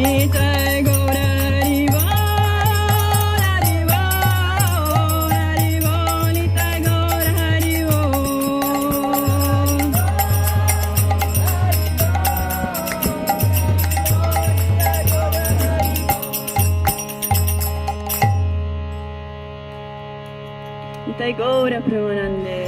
Nitai Gaura Pramanande.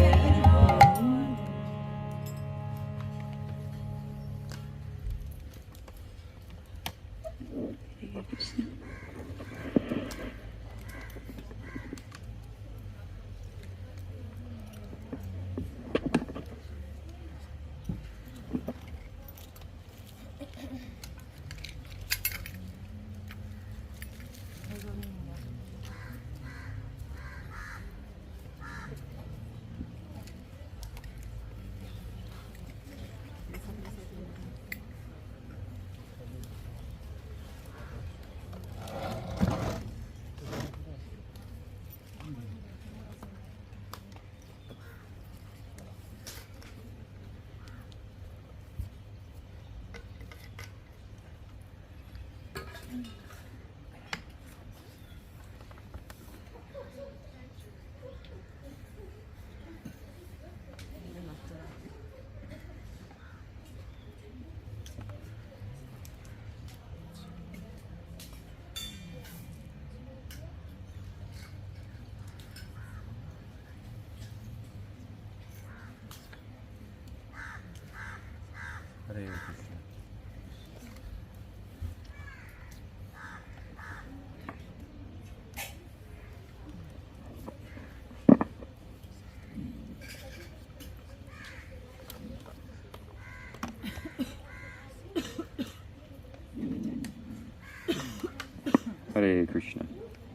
Hare Krishna,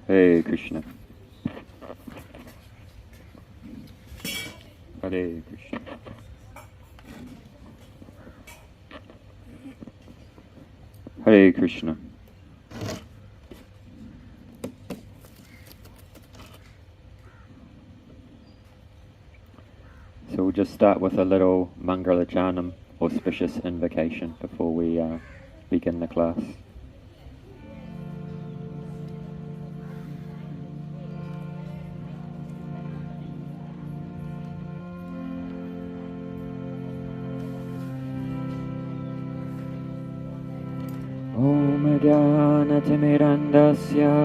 Hare Krishna, Hare Krishna, Hare Krishna. So we'll just start with a little Mangalachanam, auspicious invocation, before we begin the class. Om Jnanatimirandasya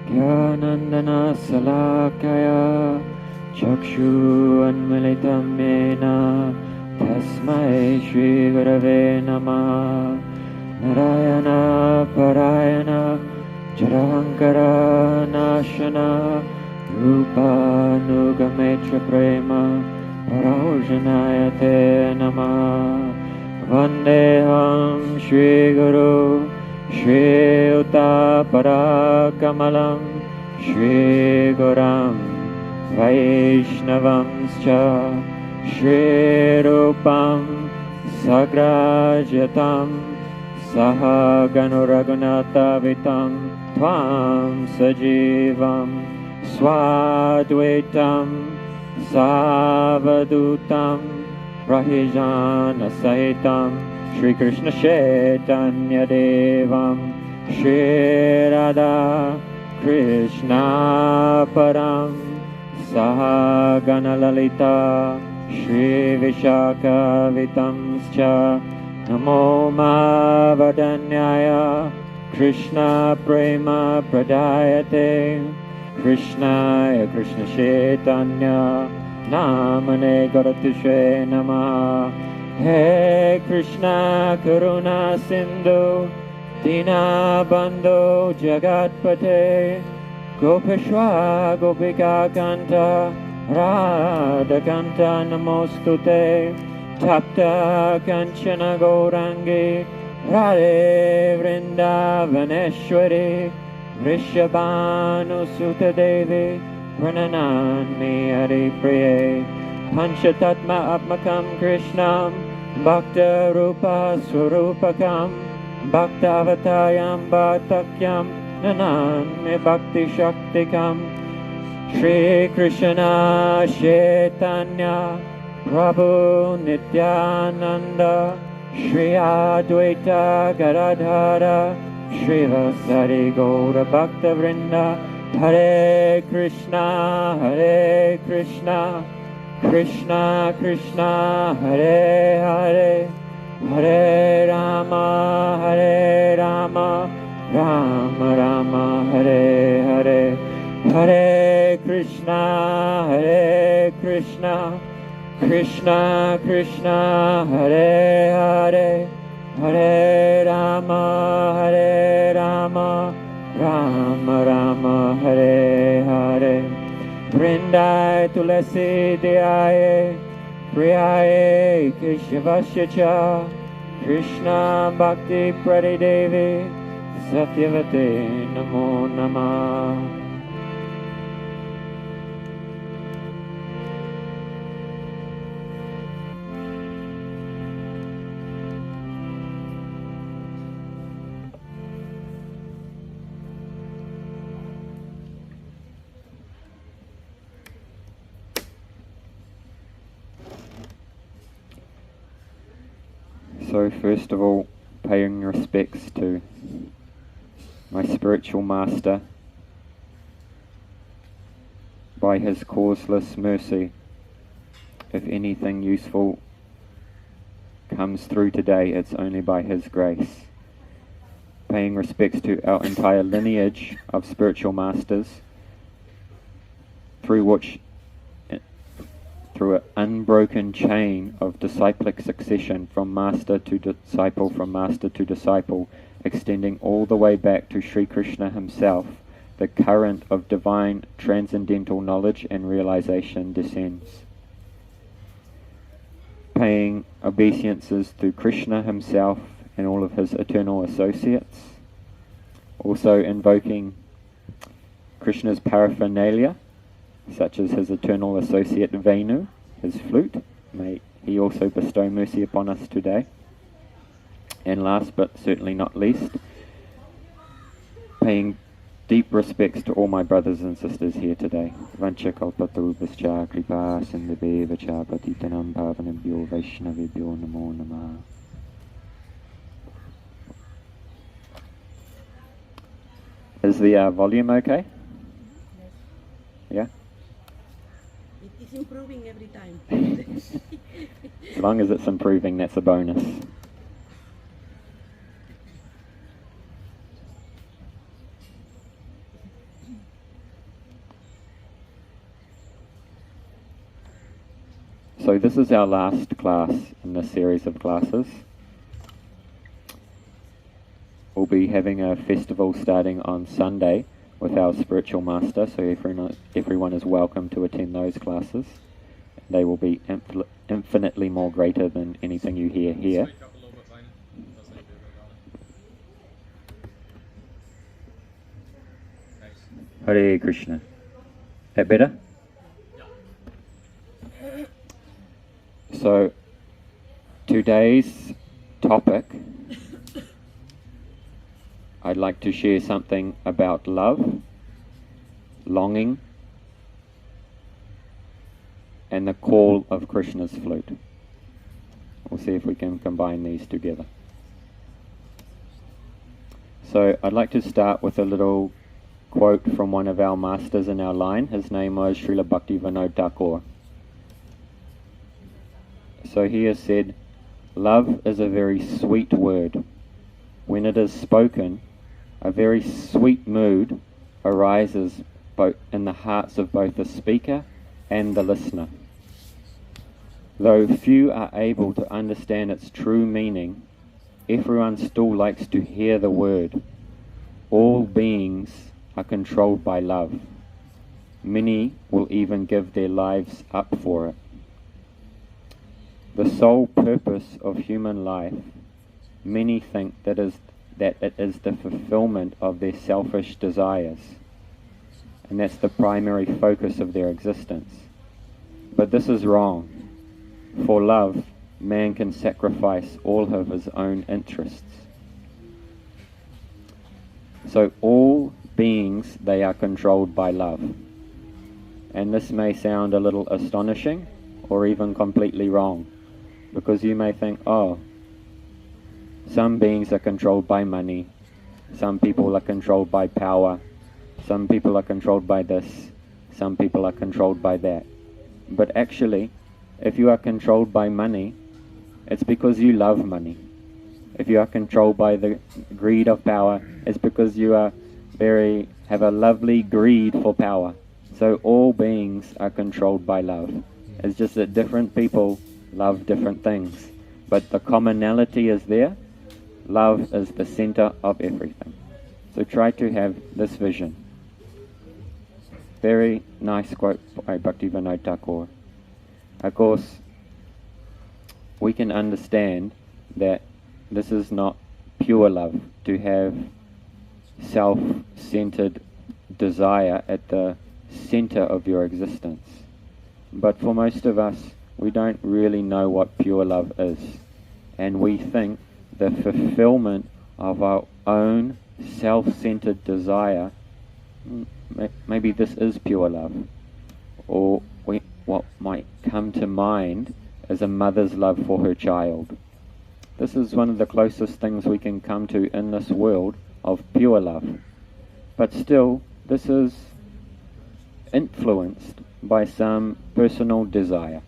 Jnanandana Salakaya Chakshu Anmilitam Yena Tasmai Shri Gurave Namah Narayana Parayana Jarahankara Nashana Rupa Nugametra Prema Paraujanayate Namah Vandeham Shri Guru Shri Uta Parakamalam Shri Guram Vaishnavamscha Shri Rupam Sagrajatam Sahaganuragunata Vitam Tvam Sajivam Swadvitam Savadutam Rahijana Sahitam Shri Krishna Chaitanya Devam Shri Radha Krishna Param Sahagana Lalita Shri Vishaka Vitamscha Namo Mavadanyaya Krishna Prema Pradayate Krishnaya Krishna Chaitanya Namane Garatushe Namah He Krishna Karuna Sindhu Dina Bandhu Jagatpate Gopeshwa Gopika Kanta Radha Kanta Namostute Tapta Kanchana Gaurangi Radhe Vrindavaneshwari Vrishabhanu Sutta Devi Prananami Hari Priye Panchatatma Atmakam Krishnam Bhakta Rupa Swarupakam Bhakta Avatayam Bhatakyam Nanami Bhakti Shaktikam Shri Krishna Chaitanya Prabhu Nityananda Shri Advaita Gadadhara Srivasari Gaura Bhakta Vrinda. Hare Krishna, Krishna Krishna, Hare Hare, Hare Rama, Rama Rama, Hare Hare, Hare Krishna, Krishna Krishna, Hare Hare, Hare Rama, Rama Rama, Hare Hare. Vrindai Tulasi Deyaye, Priyaye Keshavasya Cha, Krishna Bhakti Pradidevi, Satyavate Namo Namah. So first of all, paying respects to my spiritual master. By his causeless mercy, if anything useful comes through today, it's only by his grace. Paying respects to our entire lineage of spiritual masters, through an unbroken chain of disciplic succession from master to disciple, extending all the way back to Sri Krishna himself, the current of divine transcendental knowledge and realization descends. Paying obeisances to Krishna himself and all of his eternal associates. Also invoking Krishna's paraphernalia, such as his eternal associate Venu, his flute. May he also bestow mercy upon us today. And last but certainly not least, paying deep respects to all my brothers and sisters here today. Vancha kalpatarubhascha kripa sindhubheva patitanam pavanebhyo vaishnavebhyo namo namah. Is the volume okay? Yeah? It's improving every time. As long as it's improving, that's a bonus. So this is our last class in this series of classes. We'll be having a festival starting on Sunday with our spiritual master, so everyone is welcome to attend those classes. They will be infinitely more greater than anything you hear here. Hare Krishna. That better? So, today's topic, I'd like to share something about love, longing, and the call of Krishna's flute. We'll see if we can combine these together. So I'd like to start with a little quote from one of our masters in our line. His name was Srila Bhaktivinoda Thakur. So he has said, "Love is a very sweet word. When it is spoken, a very sweet mood arises both in the hearts of both the speaker and the listener. Though few are able to understand its true meaning, everyone still likes to hear the word. All beings are controlled by love. Many will even give their lives up for it. The sole purpose of human life, many think that it is the fulfillment of their selfish desires, and that's the primary focus of their existence. But this is wrong. For love, man can sacrifice all of his own interests. So all beings, they are controlled by love. And this may sound a little astonishing or even completely wrong, because you may think, oh, some beings are controlled by money, some people are controlled by power, some people are controlled by this, some people are controlled by that. But actually, if you are controlled by money, it's because you love money. If you are controlled by the greed of power, it's because you are have a lovely greed for power. So all beings are controlled by love. It's just that different people love different things. But the commonality is there. Love is the center of everything. So try to have this vision. Very nice quote by Bhaktivinoda Thakur. Of course, we can understand that this is not pure love, to have self-centered desire at the center of your existence. But for most of us, we don't really know what pure love is. And we think the fulfillment of our own self-centered desire, maybe this is pure love. Or what might come to mind is a mother's love for her child. This is one of the closest things we can come to in this world of pure love. But still, this is influenced by some personal desire,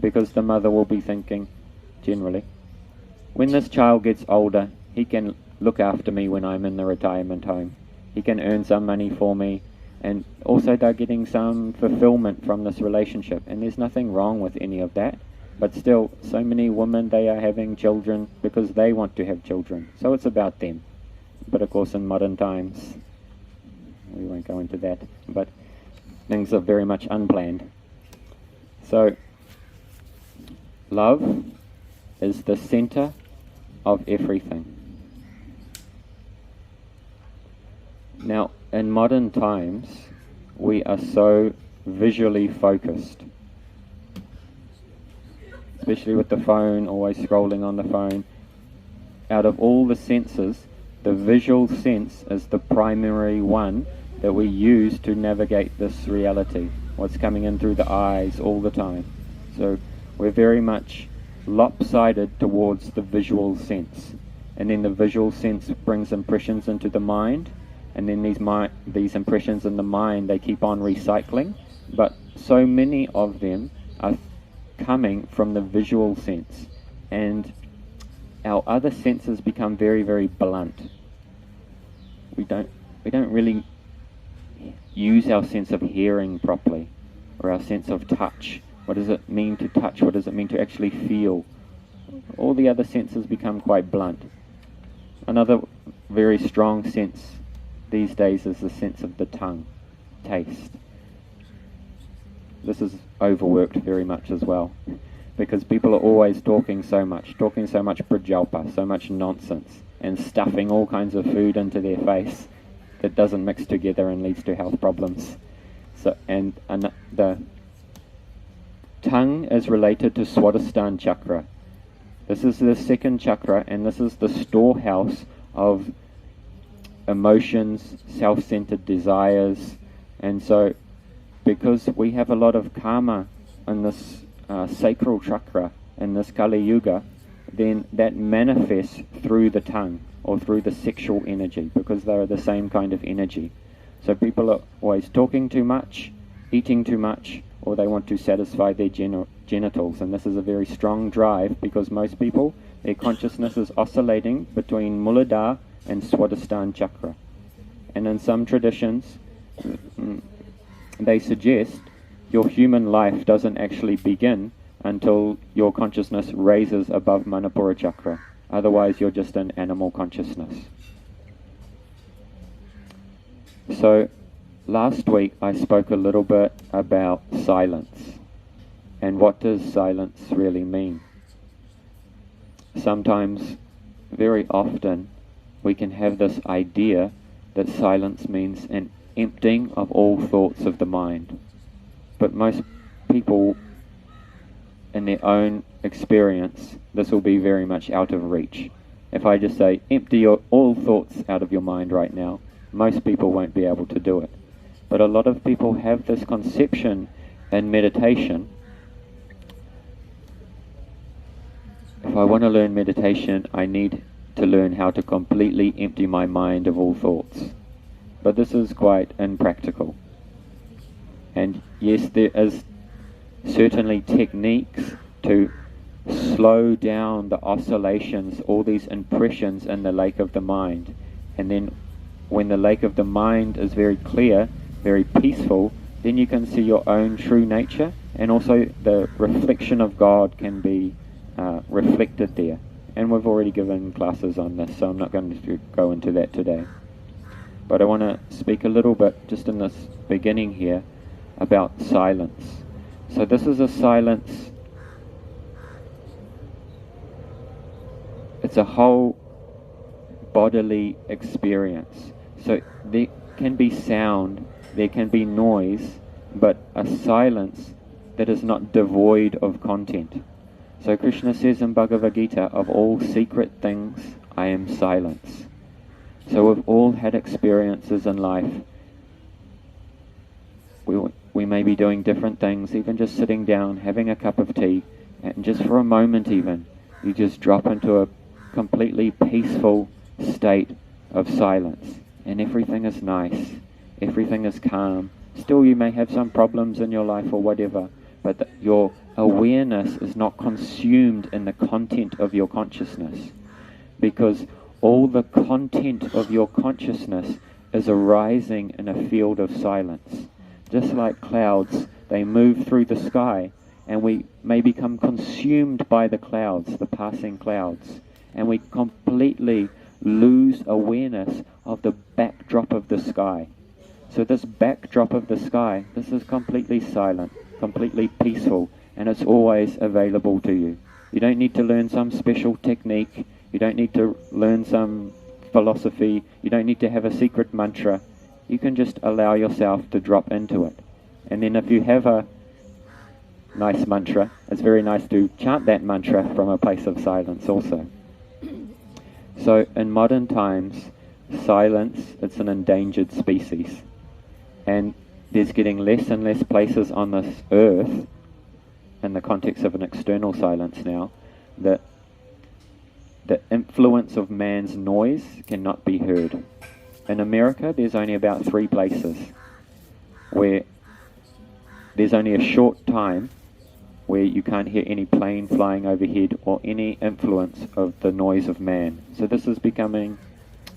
because the mother will be thinking, generally, when this child gets older, he can look after me when I'm in the retirement home. He can earn some money for me, and also they're getting some fulfillment from this relationship. And there's nothing wrong with any of that. But still, so many women, they are having children because they want to have children. So it's about them. But of course, in modern times, we won't go into that, but things are very much unplanned. So, love is the center of everything. Now, in modern times, we are so visually focused, especially with the phone, always scrolling on the phone. Out of all the senses, the visual sense is the primary one that we use to navigate this reality, what's coming in through the eyes all the time. So we're very much lopsided towards the visual sense. And then the visual sense brings impressions into the mind, and then these impressions in the mind, they keep on recycling, but so many of them are coming from the visual sense, and our other senses become very, very blunt. We don't really use our sense of hearing properly, or our sense of touch. What does it mean to touch? What does it mean to actually feel? All the other senses become quite blunt. Another very strong sense these days is the sense of the tongue, taste. This is overworked very much as well, because people are always talking so much prajalpa, so much nonsense, and stuffing all kinds of food into their face that doesn't mix together and leads to health problems. So, and the tongue is related to Swadhisthana chakra. This is the second chakra, and this is the storehouse of emotions, self-centered desires. And so, because we have a lot of karma in this sacral chakra, in this Kali Yuga, then that manifests through the tongue, or through the sexual energy, because they are the same kind of energy. So people are always talking too much, eating too much, or they want to satisfy their genitals. And this is a very strong drive, because most people, their consciousness is oscillating between Muladhara and Swadhisthana chakra. And in some traditions, they suggest your human life doesn't actually begin until your consciousness raises above Manipura chakra. Otherwise, you're just an animal consciousness. So, last week I spoke a little bit about silence. And what does silence really mean? Sometimes, very often, we can have this idea that silence means an emptying of all thoughts of the mind. But most people, in their own experience, this will be very much out of reach. If I just say, empty all thoughts out of your mind right now, most people won't be able to do it. But a lot of people have this conception in meditation. If I want to learn meditation, I need to learn how to completely empty my mind of all thoughts. But this is quite impractical. And yes, there is certainly techniques to slow down the oscillations, all these impressions in the lake of the mind. And then when the lake of the mind is very clear, very peaceful, then you can see your own true nature, and also the reflection of God can be reflected there. And we've already given classes on this, so I'm not going to go into that today. But I want to speak a little bit, just in this beginning here, about silence. So this is a silence, it's a whole bodily experience. So there can be sound, there can be noise, but a silence that is not devoid of content. So Krishna says in Bhagavad Gita, of all secret things I am silence. So we've all had experiences in life. We may be doing different things, even just sitting down, having a cup of tea, and just for a moment even, you just drop into a completely peaceful state of silence. And everything is nice, everything is calm. Still you may have some problems in your life or whatever, but your awareness is not consumed in the content of your consciousness, because all the content of your consciousness is arising in a field of silence. Just like clouds, they move through the sky, and we may become consumed by the clouds, the passing clouds, and we completely lose awareness of the backdrop of the sky. So this backdrop of the sky, this is completely silent, completely peaceful, and it's always available to you. You don't need to learn some special technique, you don't need to learn some philosophy, you don't need to have a secret mantra. You can just allow yourself to drop into it. And then if you have a nice mantra, it's very nice to chant that mantra from a place of silence also. So in modern times, silence, it's an endangered species. And there's getting less and less places on this earth, in the context of an external silence now, that the influence of man's noise cannot be heard. In America, there's only about 3 places where there's only a short time where you can't hear any plane flying overhead or any influence of the noise of man. So this is becoming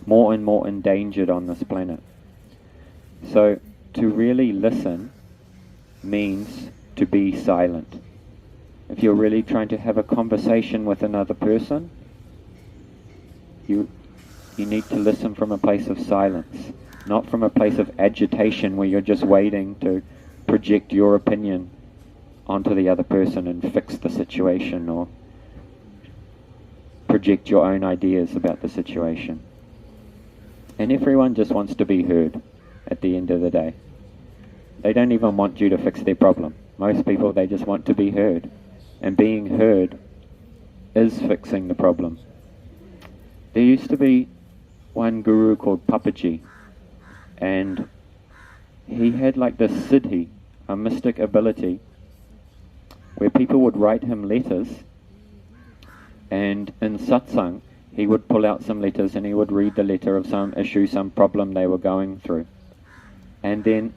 more and more endangered on this planet. So to really listen means to be silent. If you're really trying to have a conversation with another person, you need to listen from a place of silence, not from a place of agitation where you're just waiting to project your opinion onto the other person and fix the situation or project your own ideas about the situation. And everyone just wants to be heard at the end of the day. They don't even want you to fix their problem. Most people, they just want to be heard. And being heard is fixing the problem. There used to be one guru called Papaji, and he had like this siddhi, a mystic ability, where people would write him letters, and in satsang he would pull out some letters and he would read the letter of some issue, some problem they were going through, and then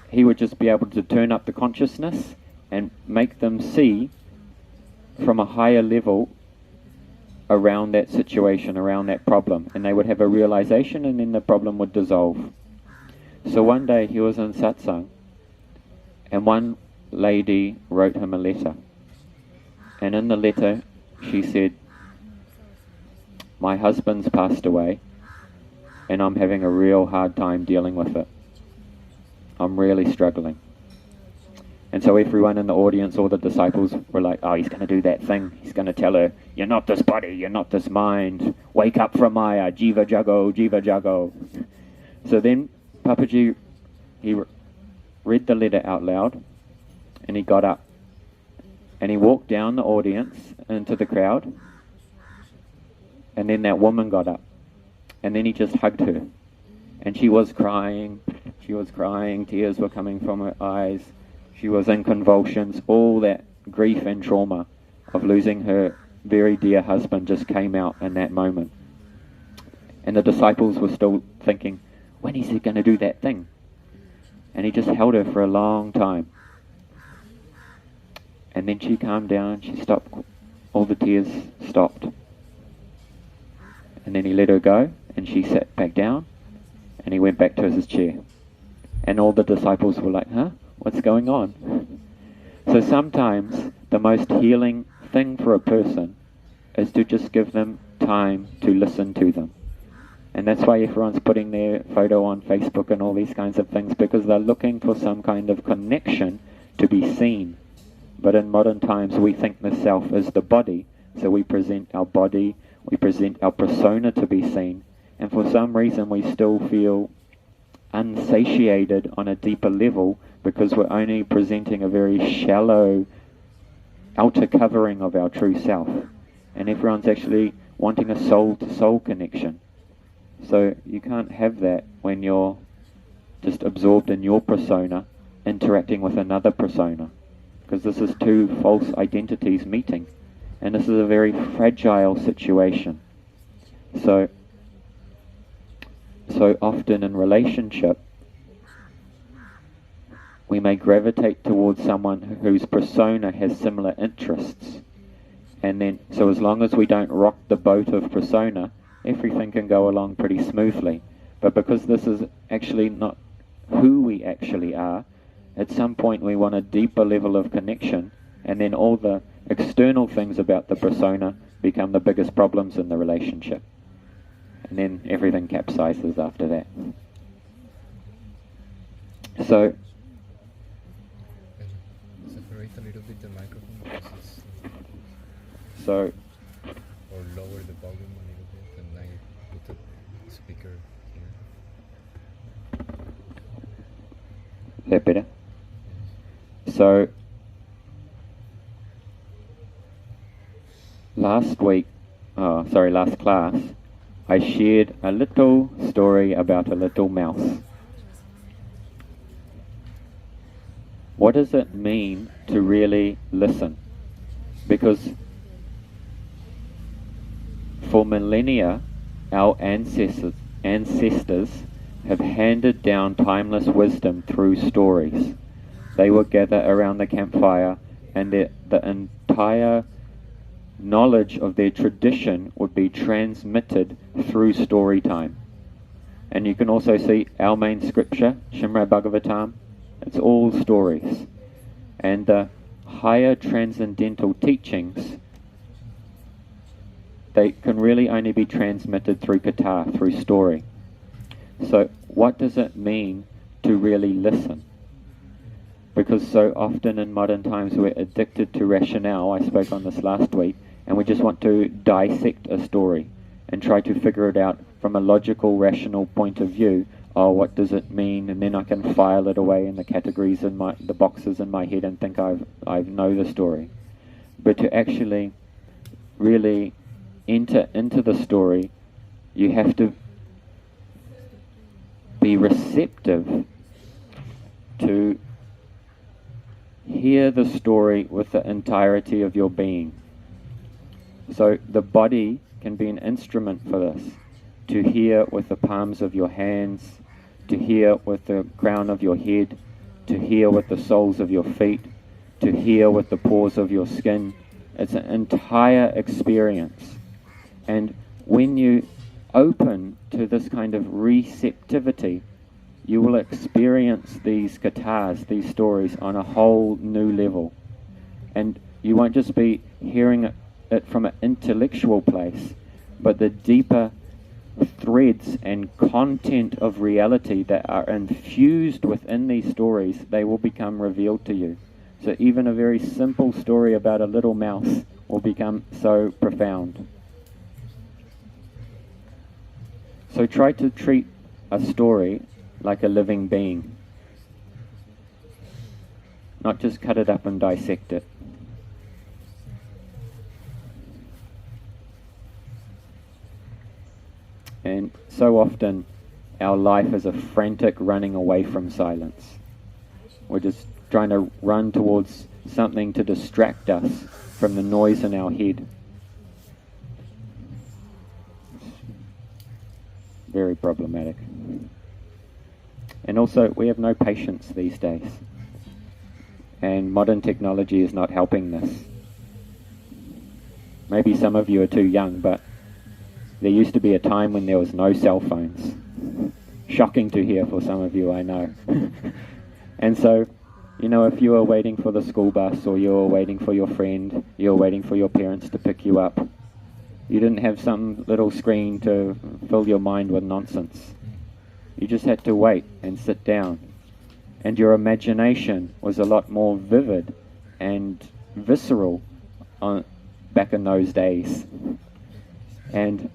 he would just be able to turn up the consciousness and make them see from a higher level around that situation, around that problem, and they would have a realization, and then the problem would dissolve. So one day he was in satsang, and one lady wrote him a letter, and in the letter she said, "My husband's passed away and I'm having a real hard time dealing with it. I'm really struggling." And so everyone in the audience, all the disciples were like, "Oh, he's going to do that thing. He's going to tell her, you're not this body, you're not this mind. Wake up from Maya, Jiva Jago, Jiva Jago." So then Papaji, he read the letter out loud, and he got up. And he walked down the audience into the crowd. And then that woman got up. And then he just hugged her. And she was crying, tears were coming from her eyes. She was in convulsions, all that grief and trauma of losing her very dear husband just came out in that moment. And the disciples were still thinking, when is he going to do that thing? And he just held her for a long time. And then she calmed down, she stopped, all the tears stopped. And then he let her go, and she sat back down, and he went back to his chair. And all the disciples were like, huh? What's going on? So sometimes the most healing thing for a person is to just give them time to listen to them. And that's why everyone's putting their photo on Facebook and all these kinds of things, because they're looking for some kind of connection to be seen. But in modern times we think the self is the body, so we present our body, we present our persona to be seen, and for some reason we still feel unsatiated on a deeper level because we're only presenting a very shallow outer covering of our true self. And everyone's actually wanting a soul-to-soul connection. So you can't have that when you're just absorbed in your persona, interacting with another persona, because this is two false identities meeting, and this is a very fragile situation. So often in relationship, we may gravitate towards someone whose persona has similar interests, and then so as long as we don't rock the boat of persona, everything can go along pretty smoothly. But because this is actually not who we actually are, at some point we want a deeper level of connection, and then all the external things about the persona become the biggest problems in the relationship. And then everything capsizes after that. So, separate a little bit the microphone because it's, so or lower the volume a little bit, and I put the speaker here. is that better? So last class, I shared a little story about a little mouse. What does it mean to really listen? Because for millennia, our ancestors have handed down timeless wisdom through stories. They would gather around the campfire, and the entire knowledge of their tradition would be transmitted through story time. And you can also see our main scripture, Shrimad Bhagavatam, it's all stories. And the higher transcendental teachings, they can really only be transmitted through katha, through story. So what does it mean to really listen? Because so often in modern times we're addicted to rationale. I spoke on this last week, and we just want to dissect a story and try to figure it out from a logical, rational point of view. Oh, what does it mean? And then I can file it away in the categories in the boxes in my head and think I know the story. But to actually really enter into the story, you have to be receptive to hear the story with the entirety of your being. So the body can be an instrument for this, to hear with the palms of your hands, to hear with the crown of your head, to hear with the soles of your feet, to hear with the pores of your skin. It's an entire experience. And when you open to this kind of receptivity, you will experience these kathas, these stories, on a whole new level. And you won't just be hearing it from an intellectual place, but the deeper threads and content of reality that are infused within these stories, they will become revealed to you. So even a very simple story about a little mouse will become so profound. So try to treat a story like a living being. Not just cut it up and dissect it. And so often our life is a frantic running away from silence. We're just trying to run towards something to distract us from the noise in our head. very problematic. And also, we have no patience these days. And modern technology is not helping this. Maybe some of you are too young, but there used to be a time when there was no cell phones. Shocking to hear for some of you, I know. And so, you know, if you were waiting for the school bus, or you were waiting for your friend, you were waiting for your parents to pick you up, you didn't have some little screen to fill your mind with nonsense. You just had to wait and sit down. And your imagination was a lot more vivid and visceral back in those days. And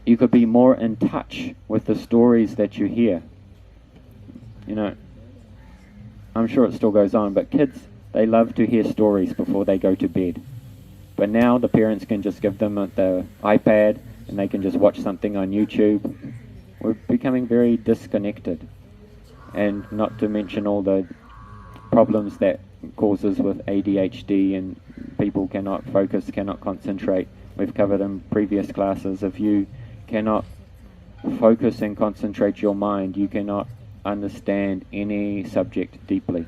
you could be more in touch with the stories that you hear. You know, I'm sure it still goes on, but kids, they love to hear stories before they go to bed. But now the parents can just give them the iPad and they can just watch something on YouTube. We're becoming very disconnected. And not to mention all the problems that causes with ADHD, and people cannot focus, cannot concentrate. We've covered in previous classes, if you cannot focus and concentrate your mind, you cannot understand any subject deeply.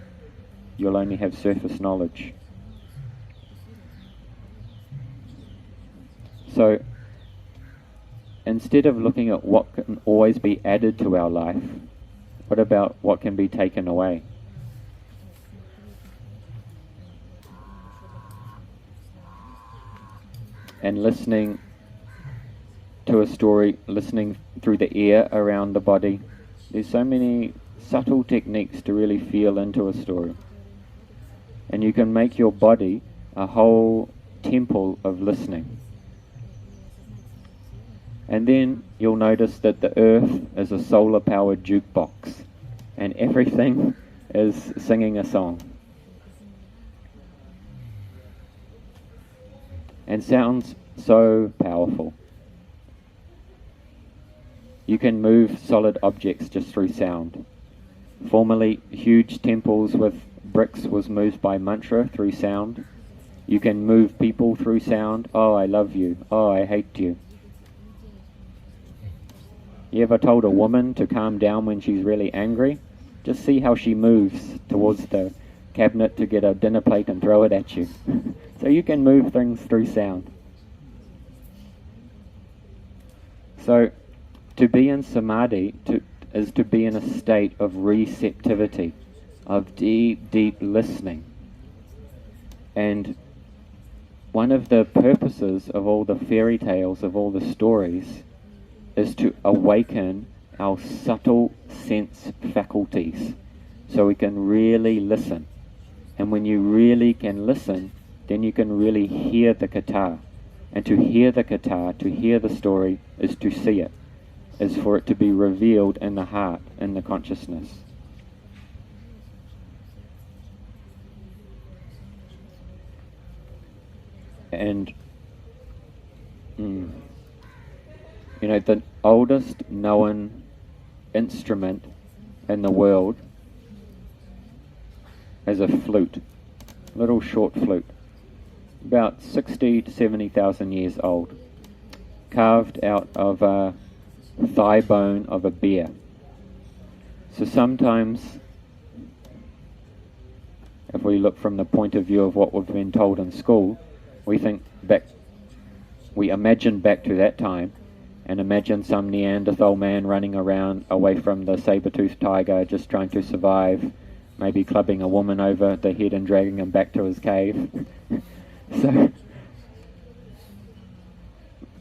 You'll only have surface knowledge. So, instead of looking at what can always be added to our life, what about what can be taken away? And listening to a story, listening through the ear around the body, there's so many subtle techniques to really feel into a story. And you can make your body a whole temple of listening. And then you'll notice that the earth is a solar-powered jukebox, and everything is singing a song. And sounds so powerful. You can move solid objects just through sound. Formerly, huge temples with bricks was moved by mantra through sound. You can move people through sound. Oh, I love you. Oh, I hate you. You ever told a woman to calm down when she's really angry? Just see how she moves towards the cabinet to get a dinner plate and throw it at you. So you can move things through sound. So to be in samadhi is to be in a state of receptivity, of deep, deep listening. And one of the purposes of all the fairy tales, of all the stories, is to awaken our subtle sense faculties so we can really listen. And when you really can listen, then you can really hear the kata. And to hear the kata, to hear the story, is to see it, is for it to be revealed in the heart, in the consciousness. And you know, the oldest known instrument in the world is a flute, little short flute, about 60 to 70,000 years old, carved out of a thigh bone of a bear. So sometimes, if we look from the point of view of what we've been told in school, we imagine back to that time, and imagine some Neanderthal man running around away from the saber-toothed tiger, just trying to survive, maybe clubbing a woman over the head and dragging him back to his cave.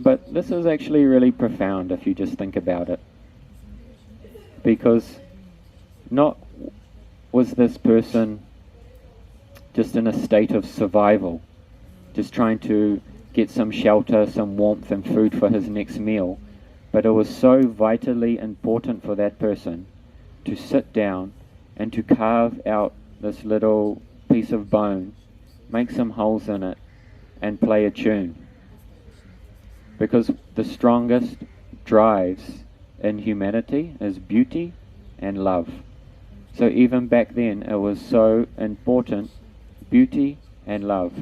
But this is actually really profound if you just think about it. Because not was this person just in a state of survival, just trying to get some shelter, some warmth and food for his next meal, but it was so vitally important for that person to sit down and to carve out this little piece of bone, make some holes in it, and play a tune. Because the strongest drives in humanity is beauty and love. So even back then it was so important, beauty and love.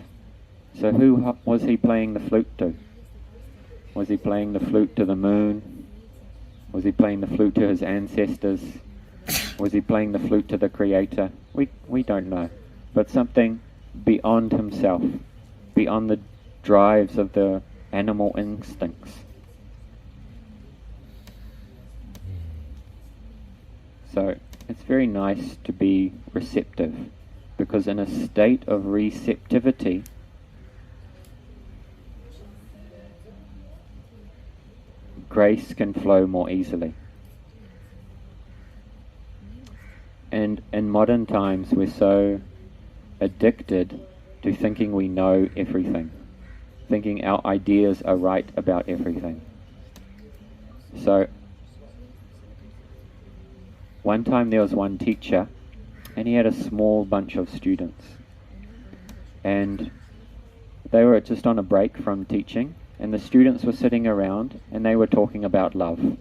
So who was he playing the flute to? Was he playing the flute to the moon? Was he playing the flute to his ancestors? Was he playing the flute to the Creator? We don't know. But something beyond himself, beyond the drives of the animal instincts. So it's very nice to be receptive, because in a state of receptivity, grace can flow more easily. And in modern times, we're so addicted to thinking we know everything, thinking our ideas are right about everything. So one time there was one teacher, and he had a small bunch of students, and they were just on a break from teaching, and the students were sitting around and they were talking about love,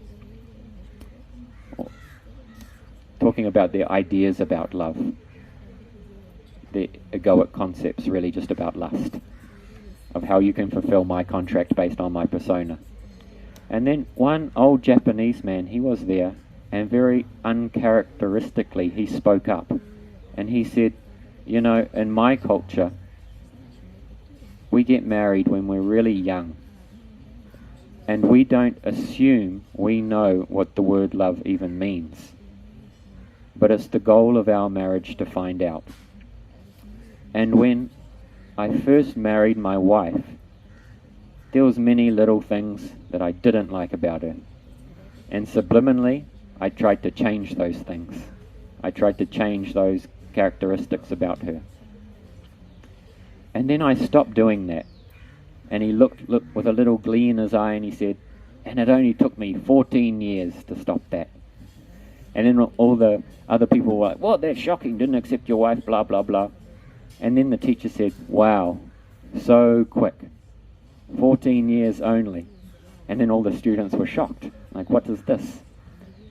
talking about their ideas about love, their egoic concepts, really just about lust, of how you can fulfill my contract based on my persona. And then one old Japanese man, he was there, and very uncharacteristically he spoke up, and he said, you know, in my culture we get married when we're really young, and we don't assume we know what the word love even means, but it's the goal of our marriage to find out. And when I first married my wife, there was many little things that I didn't like about her, and subliminally I tried to change those things. I tried to change those characteristics about her. And then I stopped doing that. And he looked with a little glee in his eye, and he said, and it only took me 14 years to stop that. And then all the other people were like, well, that's shocking, didn't accept your wife, blah, blah, blah. And then the teacher said, wow, so quick. 14 years only. And then all the students were shocked. Like, what is this?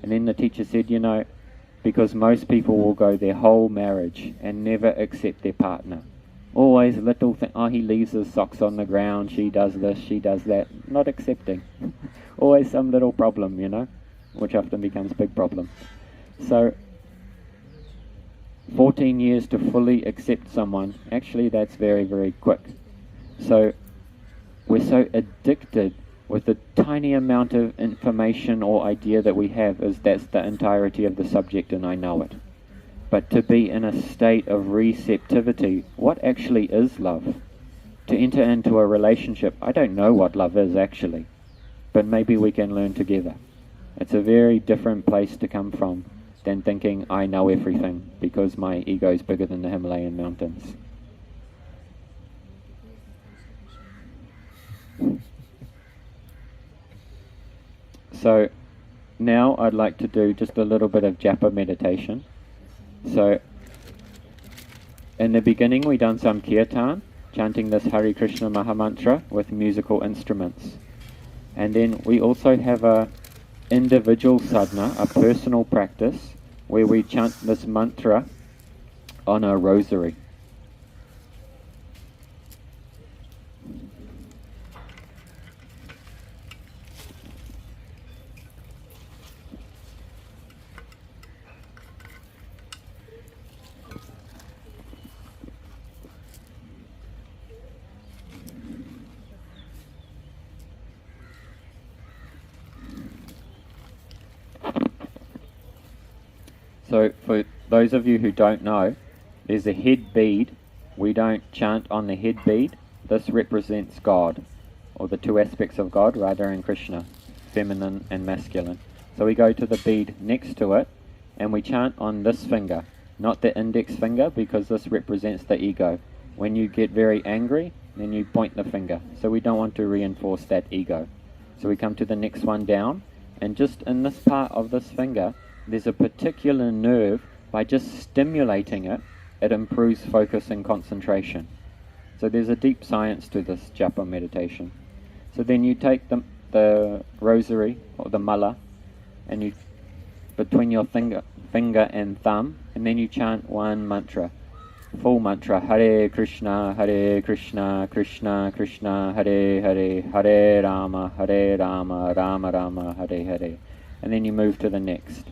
And then the teacher said, you know, because most people will go their whole marriage and never accept their partner. Always little thing, oh, he leaves his socks on the ground, she does this, she does that. Not accepting. Always some little problem, you know, which often becomes a big problem. So 14 years to fully accept someone, actually that's very, very quick. So we're so addicted with the tiny amount of information or idea that we have, is that's the entirety of the subject and I know it. But to be in a state of receptivity, what actually is love? To enter into a relationship, I don't know what love is actually, but maybe we can learn together. It's a very different place to come from than thinking I know everything because my ego is bigger than the Himalayan mountains. So now I'd like to do just a little bit of japa meditation. So in the beginning we done some kirtan, chanting this Hare Krishna Mahamantra with musical instruments. And then we also have a individual sadhana, a personal practice, where we chant this mantra on a rosary. So for those of you who don't know, there's a head bead. We don't chant on the head bead. This represents God, or the two aspects of God, Radha and Krishna, feminine and masculine. So we go to the bead next to it, and we chant on this finger, not the index finger, because this represents the ego. When you get very angry, then you point the finger. So we don't want to reinforce that ego. So we come to the next one down, and just in this part of this finger, there's a particular nerve. By just stimulating it, it improves focus and concentration. So there's a deep science to this japa meditation. So then you take the rosary, or the mala, and you between your finger and thumb, and then you chant one mantra. full mantra. Hare Krishna, Krishna Krishna, Hare Hare, Hare Rama, Rama Rama, Hare Hare. And then you move to the next.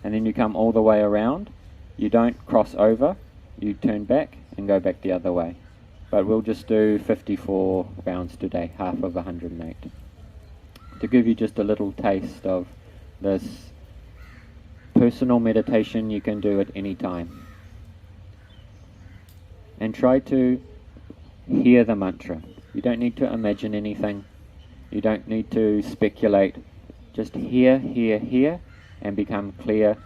And then you come all the way around. You don't cross over. You turn back and go back the other way. But we'll just do 54 rounds today, half of 108. To give you just a little taste of this personal meditation you can do at any time. And try to hear the mantra. You don't need to imagine anything. You don't need to speculate. Just hear, and become clear.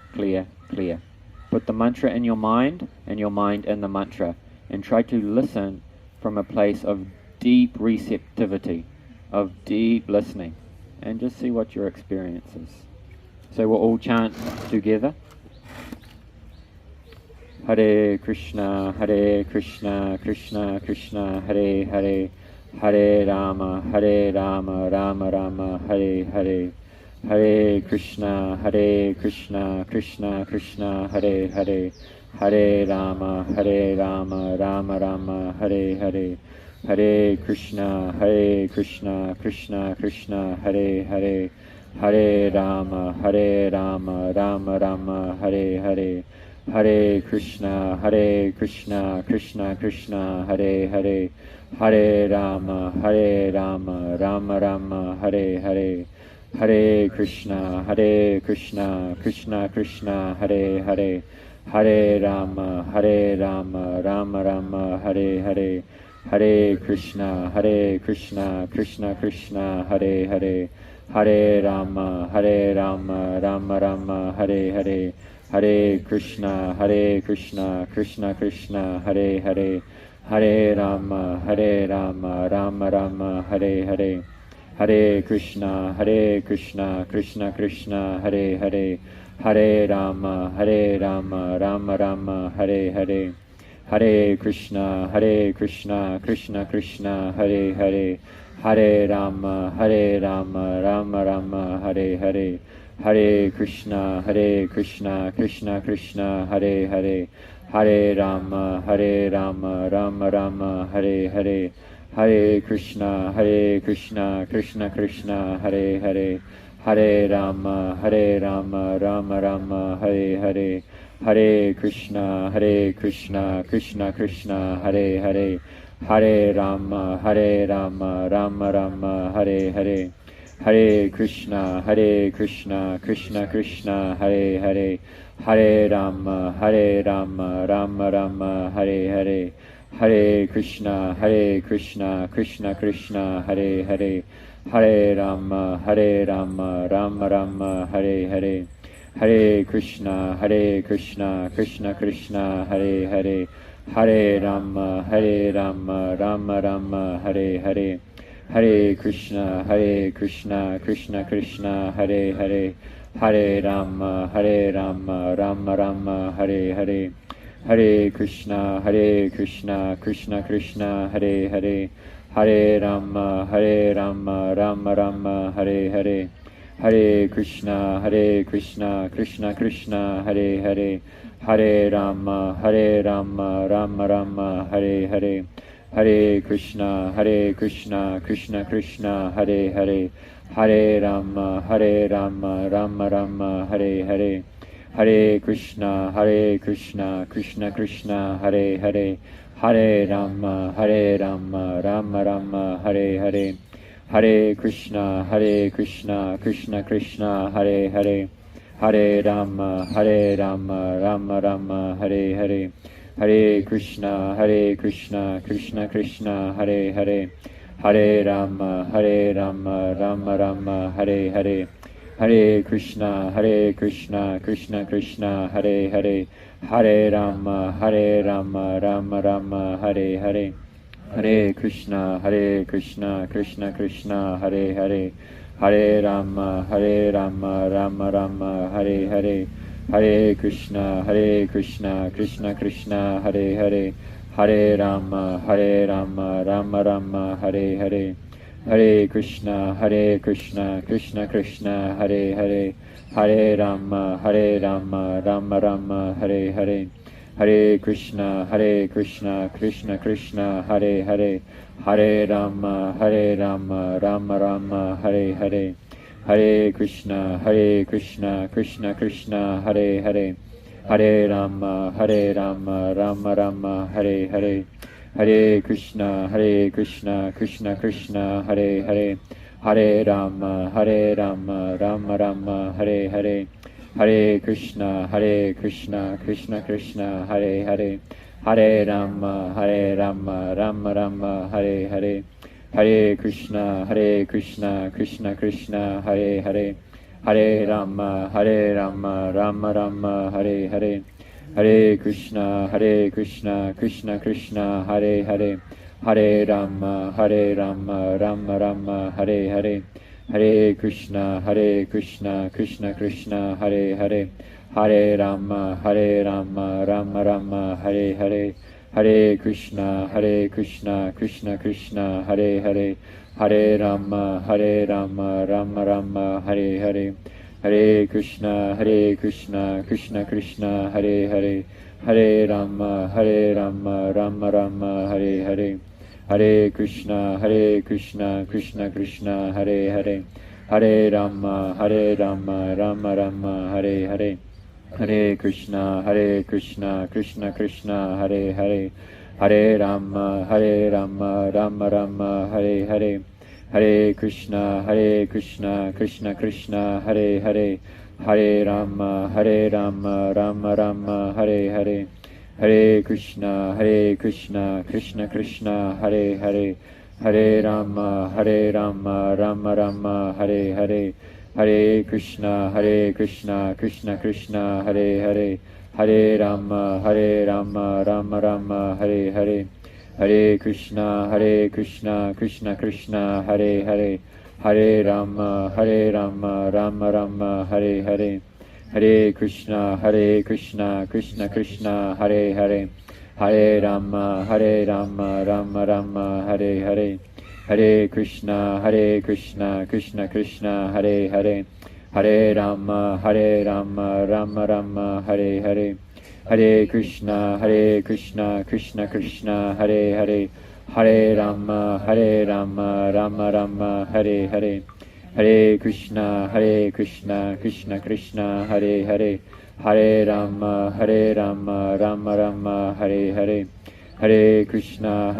Put the mantra in your mind, and your mind in the mantra. And try to listen from a place of deep receptivity, of deep listening. And just see what your experience is. So we'll all chant together. Hare Krishna, Krishna Krishna, Hare Hare, Hare Rama, Rama Rama, Hare Hare, Hare Krishna, Krishna Krishna, Hare Hare, Hare Rama, Rama Rama, Hare Hare, Hare Krishna, Krishna Krishna, Hare Hare, Hare Rama, Rama Rama, Hare Hare, Hare Krishna, Krishna Krishna, Hare Hare, Hare Rama, Rama Rama, Hare Hare, Hare Krishna, Krishna Krishna, Hare Hare, Hare Rama, Rama Rama, Hare Hare, Hare Krishna, Krishna Krishna, Hare Hare, Hare Rama, Rama Rama, Hare Hare, Hare Krishna, Krishna Krishna, Hare Hare, Hare Rama, Rama Rama, Hare Hare, Hare Krishna, Krishna Krishna, Hare Hare, Hare Rama, Rama Rama, Hare Hare, Hare Krishna, Krishna Krishna, Hare Hare, Hare Rama, Rama Rama, Hare Hare, Hare Krishna, Krishna Krishna, Hare Hare, Hare Rama, Rama Rama, Hare Hare, Hare Krishna, Krishna Krishna, Hare Hare, Hare Rama, Rama Rama, Hare Hare, Hare Krishna, Krishna Krishna, Hare Hare, Hare Rama, Rama Rama, Hare Hare, Hare Krishna, Krishna Krishna, Hare Hare, Hare Rama, Rama Rama, Hare Hare, Hare Krishna, Krishna Krishna, Hare Hare, Hare Rama, Rama Rama, Hare Hare, Hare Krishna, Krishna Krishna, Hare Hare, Hare Rama, Rama Rama, Hare Hare, Hare Krishna, Krishna Krishna, Hare Hare, Hare Rama, Rama Rama, Hare Hare, Hare Krishna, Krishna Krishna, Hare Hare, Hare Rama, Rama Rama, Hare Hare, Hare Krishna, Krishna Krishna, Hare Hare, Hare Rama, Rama Rama, Hare Hare, Hare Krishna, Krishna Krishna, Hare Hare, Hare Rama, Rama Rama, Hare Hare, Hare Krishna, Krishna Krishna, Hare Hare, Hare Rama, Rama Rama, Hare Hare, Hare Krishna, Krishna Krishna, Hare Hare, Hare Rama, Rama Rama, Hare Hare, Hare Krishna, Krishna Krishna, Hare Hare, Hare Rama, Rama Rama, Hare Hare, Hare Krishna, Krishna Krishna, Hare Hare, Hare Rama, Rama Rama, Hare Hare, Hare Krishna, Krishna Krishna, Hare Hare, Hare Rama, Rama Rama, Hare Hare, Hare Krishna, Krishna Krishna, Hare Hare, Hare Rama, Rama Rama, Hare Hare, Hare Krishna, Krishna Krishna, Hare Hare, Hare Rama, Rama Rama, Hare Hare, Hare Krishna, Krishna Krishna, Hare Hare, Hare Rama, Rama Rama, Hare Hare, Hare Krishna, Krishna Krishna, Hare Hare, Hare Rama, Rama Rama, Hare Hare, Hare Krishna, Krishna Krishna, Hare Hare, Hare Rama, Rama Rama, Hare Hare, Hare Krishna, Krishna Krishna, Hare Hare, Hare Rama, Rama Rama, Hare Hare, Hare Krishna, Krishna Krishna, Hare Hare, Hare Rama, Rama Rama, Hare Hare, Hare Krishna, Krishna Krishna, Hare Hare, Hare Rama, Rama Rama, Hare Hare, Hare Krishna, Krishna Krishna, Hare Hare, Hare Rama, Rama Rama, Hare Hare, Hare Krishna, Krishna Krishna, Hare Hare, Hare Rama, Rama Rama, Hare Hare, Hare Krishna, Krishna Krishna, Hare Hare, Hare Rama, Rama Rama, Hare Hare, Hare Krishna, Krishna Krishna, Hare Hare, Hare Rama, Rama Rama, Hare Hare, Hare Krishna, Krishna Krishna, Hare Hare, Hare Rama, Rama Rama, Hare Hare, Hare Krishna, Krishna Krishna, Hare Hare, Hare Rama, Rama Rama, Hare Hare, Hare Krishna, Krishna Krishna, Hare Hare, Hare Rama, Rama Rama, Hare Hare, Hare Krishna, Krishna Krishna, Hare Hare, Hare Rama, Rama Rama, Hare Hare, Hare Krishna, Krishna Krishna, Hare Hare, Hare Rama, Rama Rama, Hare Hare, Hare Krishna, Krishna Krishna, Hare Hare, Hare Rama, Rama Rama, Hare Hare, Hare Krishna, Krishna Krishna, Hare Hare, Hare Rama, Rama Rama, Hare Hare, Hare Krishna, Krishna Krishna, Hare Hare, Hare Rama, Rama Rama, Hare Hare, Hare Krishna, Krishna Krishna, Hare Hare, Hare Rama, Rama Rama, Hare Hare, Hare Krishna,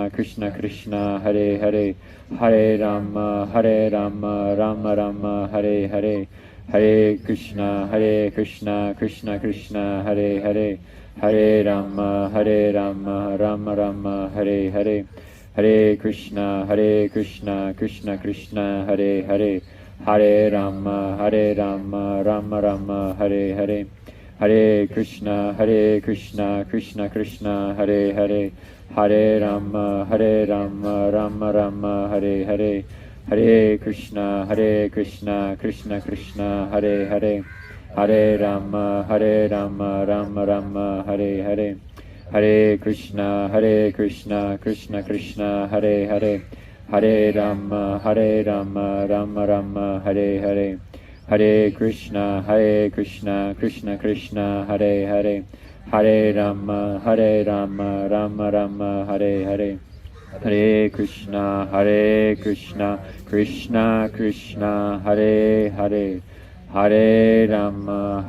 Krishna Krishna, Hare Hare, Hare Rama, Rama Rama, Hare Hare, Hare Krishna, Krishna Krishna, Hare Hare, Hare Rama, Rama Rama, Hare Hare, Hare Krishna, Krishna Krishna, Hare Hare, Hare Rama, Rama Rama, Hare Hare, Hare Krishna, Krishna Krishna, Hare Hare, Hare Rama, Rama Rama, Hare Hare, Hare Krishna, Krishna Krishna, Hare Hare, Hare Rama, Rama Rama, Hare Hare, Hare Krishna, Krishna Krishna, Hare Hare, Hare Rama, Rama Rama, Hare Hare, Hare Krishna, Krishna Krishna, Hare Hare, Hare Rama, Rama Rama, Hare Hare, Hare Krishna, Krishna Krishna, Hare Hare, Hare Rama,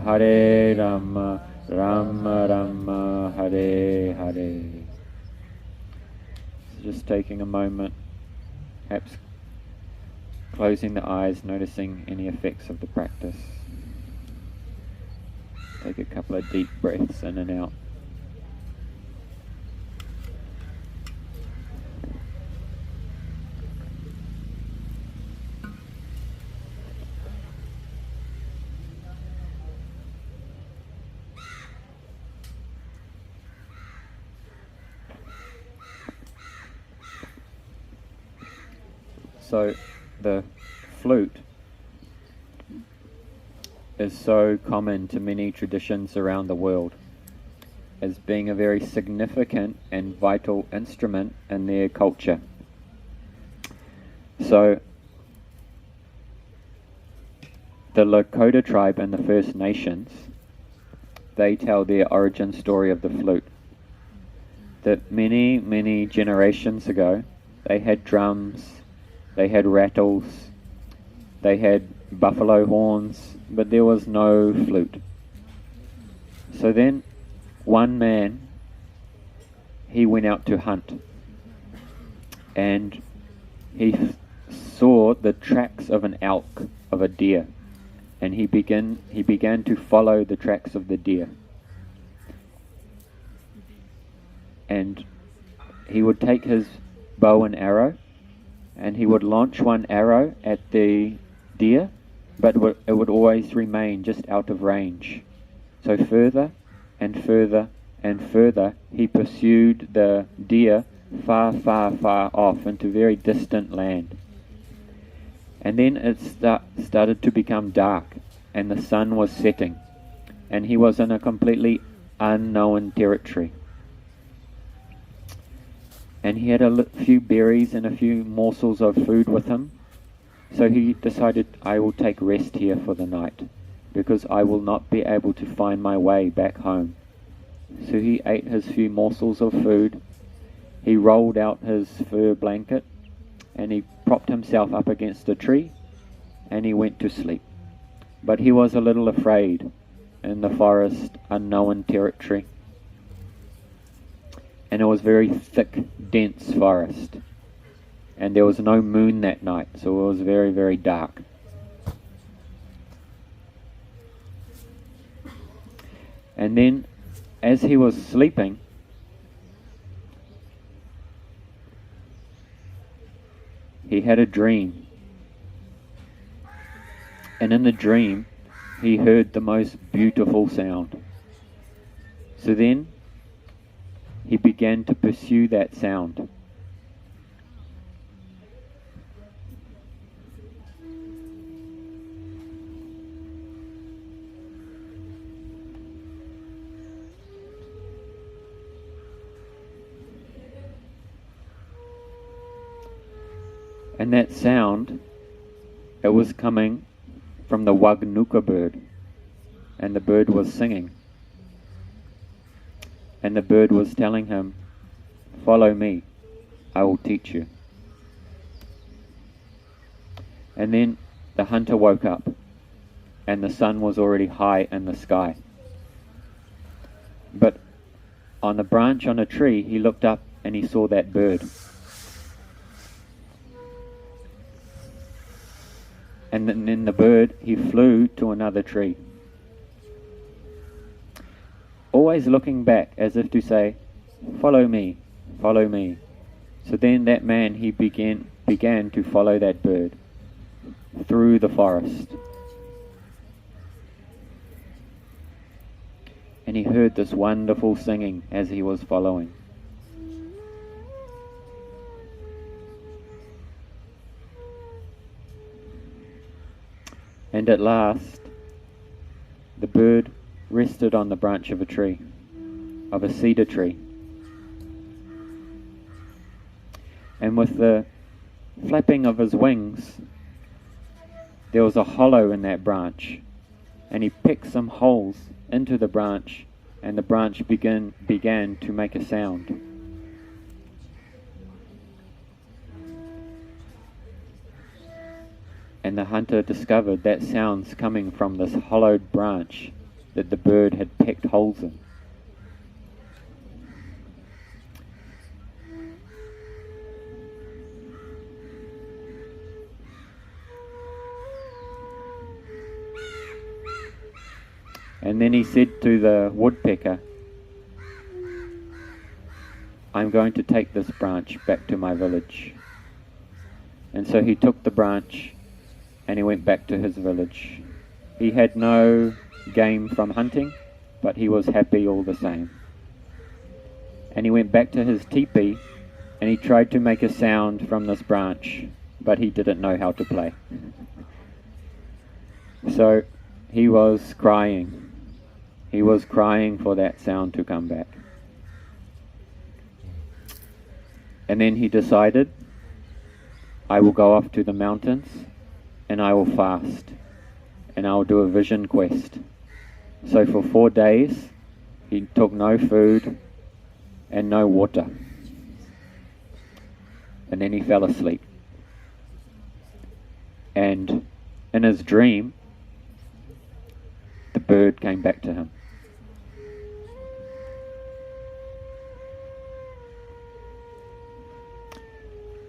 Rama Rama, Hare Hare. So just taking a moment, perhaps closing the eyes, noticing any effects of the practice. Take a couple of deep breaths in and out. So the flute is so common to many traditions around the world as being a very significant and vital instrument in their culture. So the Lakota tribe and the First Nations they tell their origin story of the flute. That many, many generations ago, they had drums, they had rattles, they had buffalo horns, but there was no flute. So then, one man, he went out to hunt, and he saw the tracks of an elk, of a deer, and he began to follow the tracks of the deer. And he would take his bow and arrow, and he would launch one arrow at the deer, but it would always remain just out of range. So further and further and further, he pursued the deer far, far, far off into very distant land. And then it started to become dark, and the sun was setting, and he was in a completely unknown territory. And he had a few berries and a few morsels of food with him, so he decided, I will take rest here for the night, because I will not be able to find my way back home. So he ate his few morsels of food, he rolled out his fur blanket, and he propped himself up against a tree, and he went to sleep. But he was a little afraid in the forest, unknown territory. And it was very thick, dense forest. And there was no moon that night, so it was very, very dark. And then, as he was sleeping, he had a dream. And in the dream, he heard the most beautiful sound. So then, he began to pursue that sound. And that sound, it was coming from the Wagnuka bird, and the bird was singing. And the bird was telling him, follow me, I will teach you. And then the hunter woke up, and the sun was already high in the sky. But on the branch on a tree, he looked up and he saw that bird. And then the bird, he flew to another tree, always looking back as if to say, follow me, follow me. So then that man, he began to follow that bird through the forest. And he heard this wonderful singing as he was following. And at last, the bird rested on the branch of a tree, of a cedar tree. And with the flapping of his wings, there was a hollow in that branch, and he picked some holes into the branch, and the branch began to make a sound. And the hunter discovered that sounds coming from this hollowed branch that the bird had pecked holes in. And then he said to the woodpecker, I'm going to take this branch back to my village. And so he took the branch and he went back to his village. He had no game from hunting, but he was happy all the same. And he went back to his teepee and he tried to make a sound from this branch, but he didn't know how to play. So he was crying. He was crying for that sound to come back. And then he decided, I will go off to the mountains and I will fast, and I will do a vision quest. So for 4 days, he took no food and no water. And then he fell asleep. And in his dream, the bird came back to him.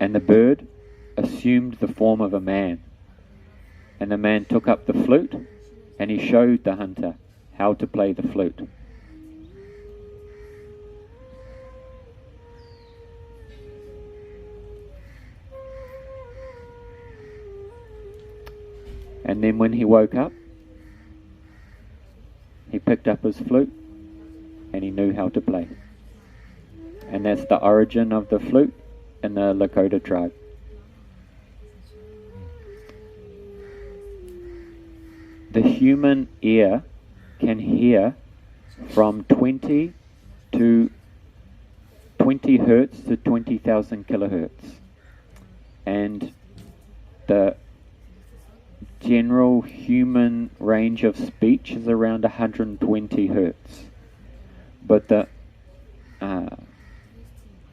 And the bird assumed the form of a man. And the man took up the flute, and he showed the hunter how to play the flute. And then when he woke up, he picked up his flute and he knew how to play. And that's the origin of the flute in the Lakota tribe. The human ear can hear from 20 hertz to 20,000 kilohertz. And the general human range of speech is around 120 hertz. But the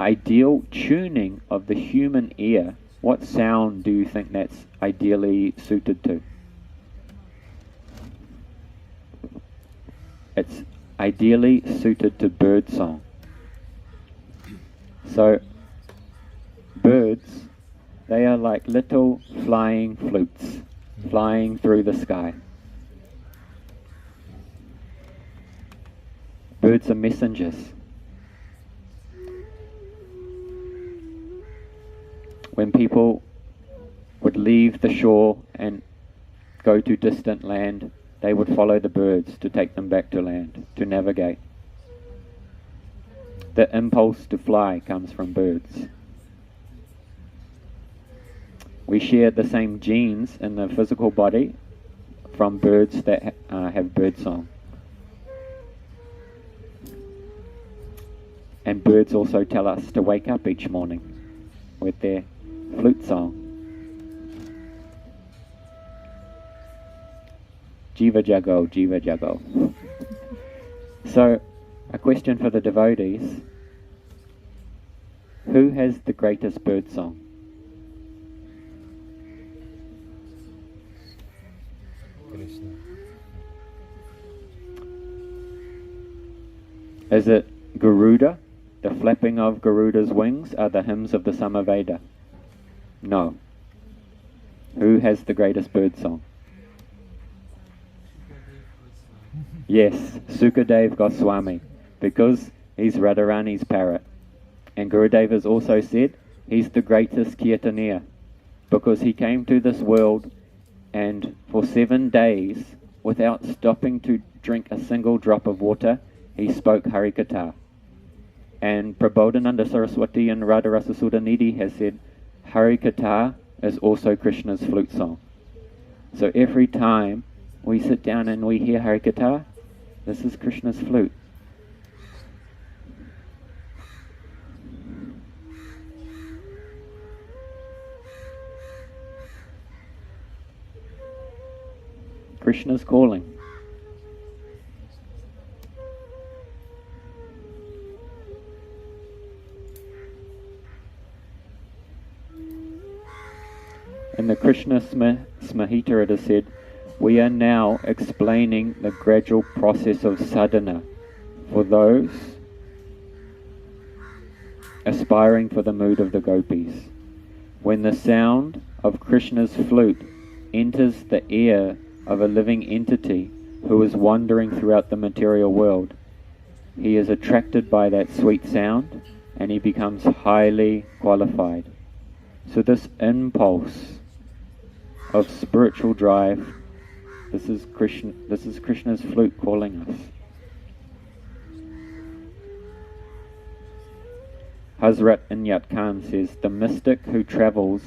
ideal tuning of the human ear, what sound do you think that's ideally suited to? It's ideally suited to bird song. So birds, they are like little flying flutes flying through the sky. Birds are messengers. When people would leave the shore and go to distant land, they would follow the birds to take them back to land, to navigate. The impulse to fly comes from birds. We share the same genes in the physical body from birds that have bird song. And birds also tell us to wake up each morning with their flute song. Jiva Jago, Jiva Jago. So, a question for the devotees. Who has the greatest bird song? Krishna. Is it Garuda? The flapping of Garuda's wings are the hymns of the Samaveda? No. Who has the greatest bird song? Yes, Sukadev Goswami, because he's Radharani's parrot. And Gurudev has also said he's the greatest Kirtaniya, because he came to this world and for 7 days, without stopping to drink a single drop of water, he spoke Harikatha. And Prabodhananda Saraswati and Radharasa Sudhanidhi has said Harikatha is also Krishna's flute song. So every time we sit down and we hear Harikatha, this is Krishna's flute. Krishna's calling. In the Krishna Smahita it is said, we are now explaining the gradual process of sadhana for those aspiring for the mood of the gopis. When the sound of Krishna's flute enters the ear of a living entity who is wandering throughout the material world, he is attracted by that sweet sound and he becomes highly qualified. So this impulse of spiritual drive, this is Krishna's flute calling us. Hazrat Inyat Khan says, the mystic who travels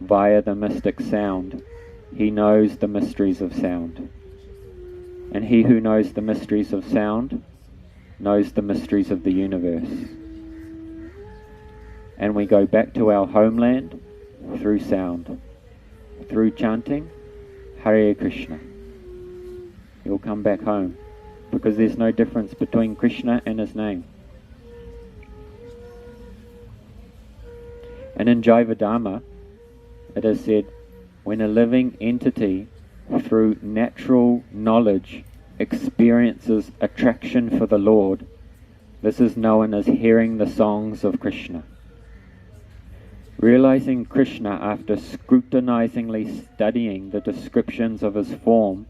via the mystic sound, he knows the mysteries of sound. And he who knows the mysteries of sound knows the mysteries of the universe. And we go back to our homeland through sound. Through chanting Hare Krishna. You'll come back home. because there's no difference between Krishna and his name. And in Jivadharma, it is said, when a living entity through natural knowledge experiences attraction for the Lord, this is known as hearing the songs of Krishna. Realizing Krishna after scrutinizingly studying the descriptions of his form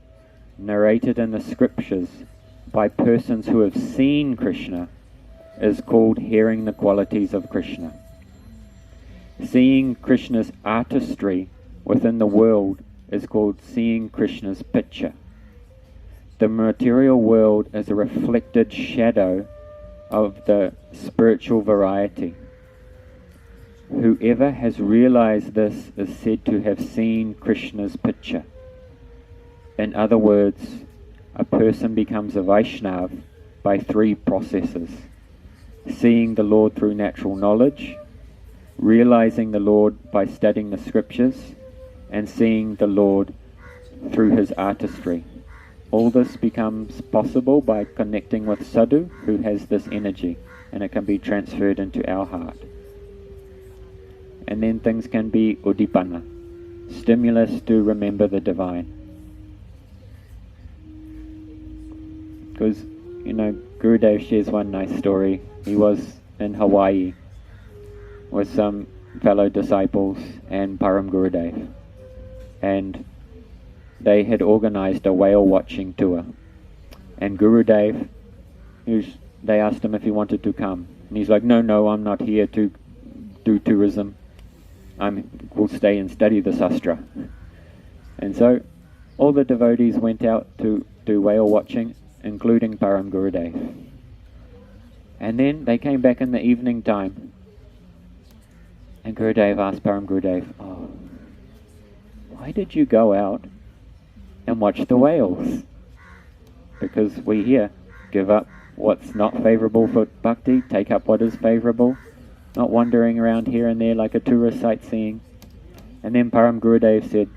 narrated in the scriptures by persons who have seen Krishna is called hearing the qualities of Krishna. Seeing Krishna's artistry within the world is called seeing Krishna's picture. The material world is a reflected shadow of the spiritual variety. Whoever has realized this is said to have seen Krishna's picture. In other words, a person becomes a Vaishnav by 3 processes: seeing the Lord through natural knowledge, realizing the Lord by studying the scriptures, and seeing the Lord through his artistry. All this becomes possible by connecting with Sadhu, who has this energy, and it can be transferred into our heart. And then things can be udipana, stimulus to remember the divine. Because, Gurudev shares one nice story. He was in Hawaii with some fellow disciples and Param Gurudev, and they had organized a whale watching tour. And Gurudev, they asked him if he wanted to come, and he's like, no, I'm not here to do tourism. We'll stay and study the sastra. And so all the devotees went out to do whale watching, including Param Gurudev. And then they came back in the evening time, and Gurudev asked Param Gurudev, why did you go out and watch the whales? Because we here give up what's not favourable for bhakti, take up what is favourable, not wandering around here and there like a tourist sightseeing. And then Param Gurudev said,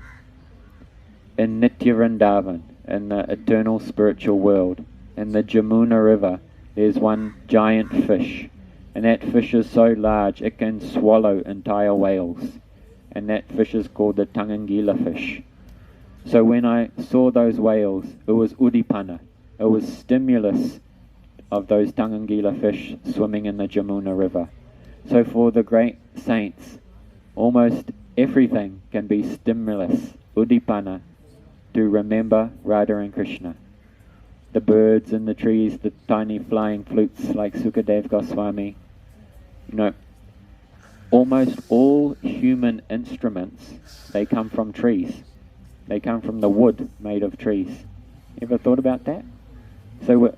in Nitya Vrindavan, in the eternal spiritual world, in the Jamuna river, there's one giant fish, and that fish is so large it can swallow entire whales, and that fish is called the Tangangila fish. So when I saw those whales, it was udipana, it was stimulus of those Tangangila fish swimming in the Jamuna river. So for the great saints, almost everything can be stimulus, udipana, to remember Radha and Krishna. The birds in the trees, the tiny flying flutes like Sukadev Goswami. Almost all human instruments, they come from trees. They come from the wood made of trees. You ever thought about that? So we're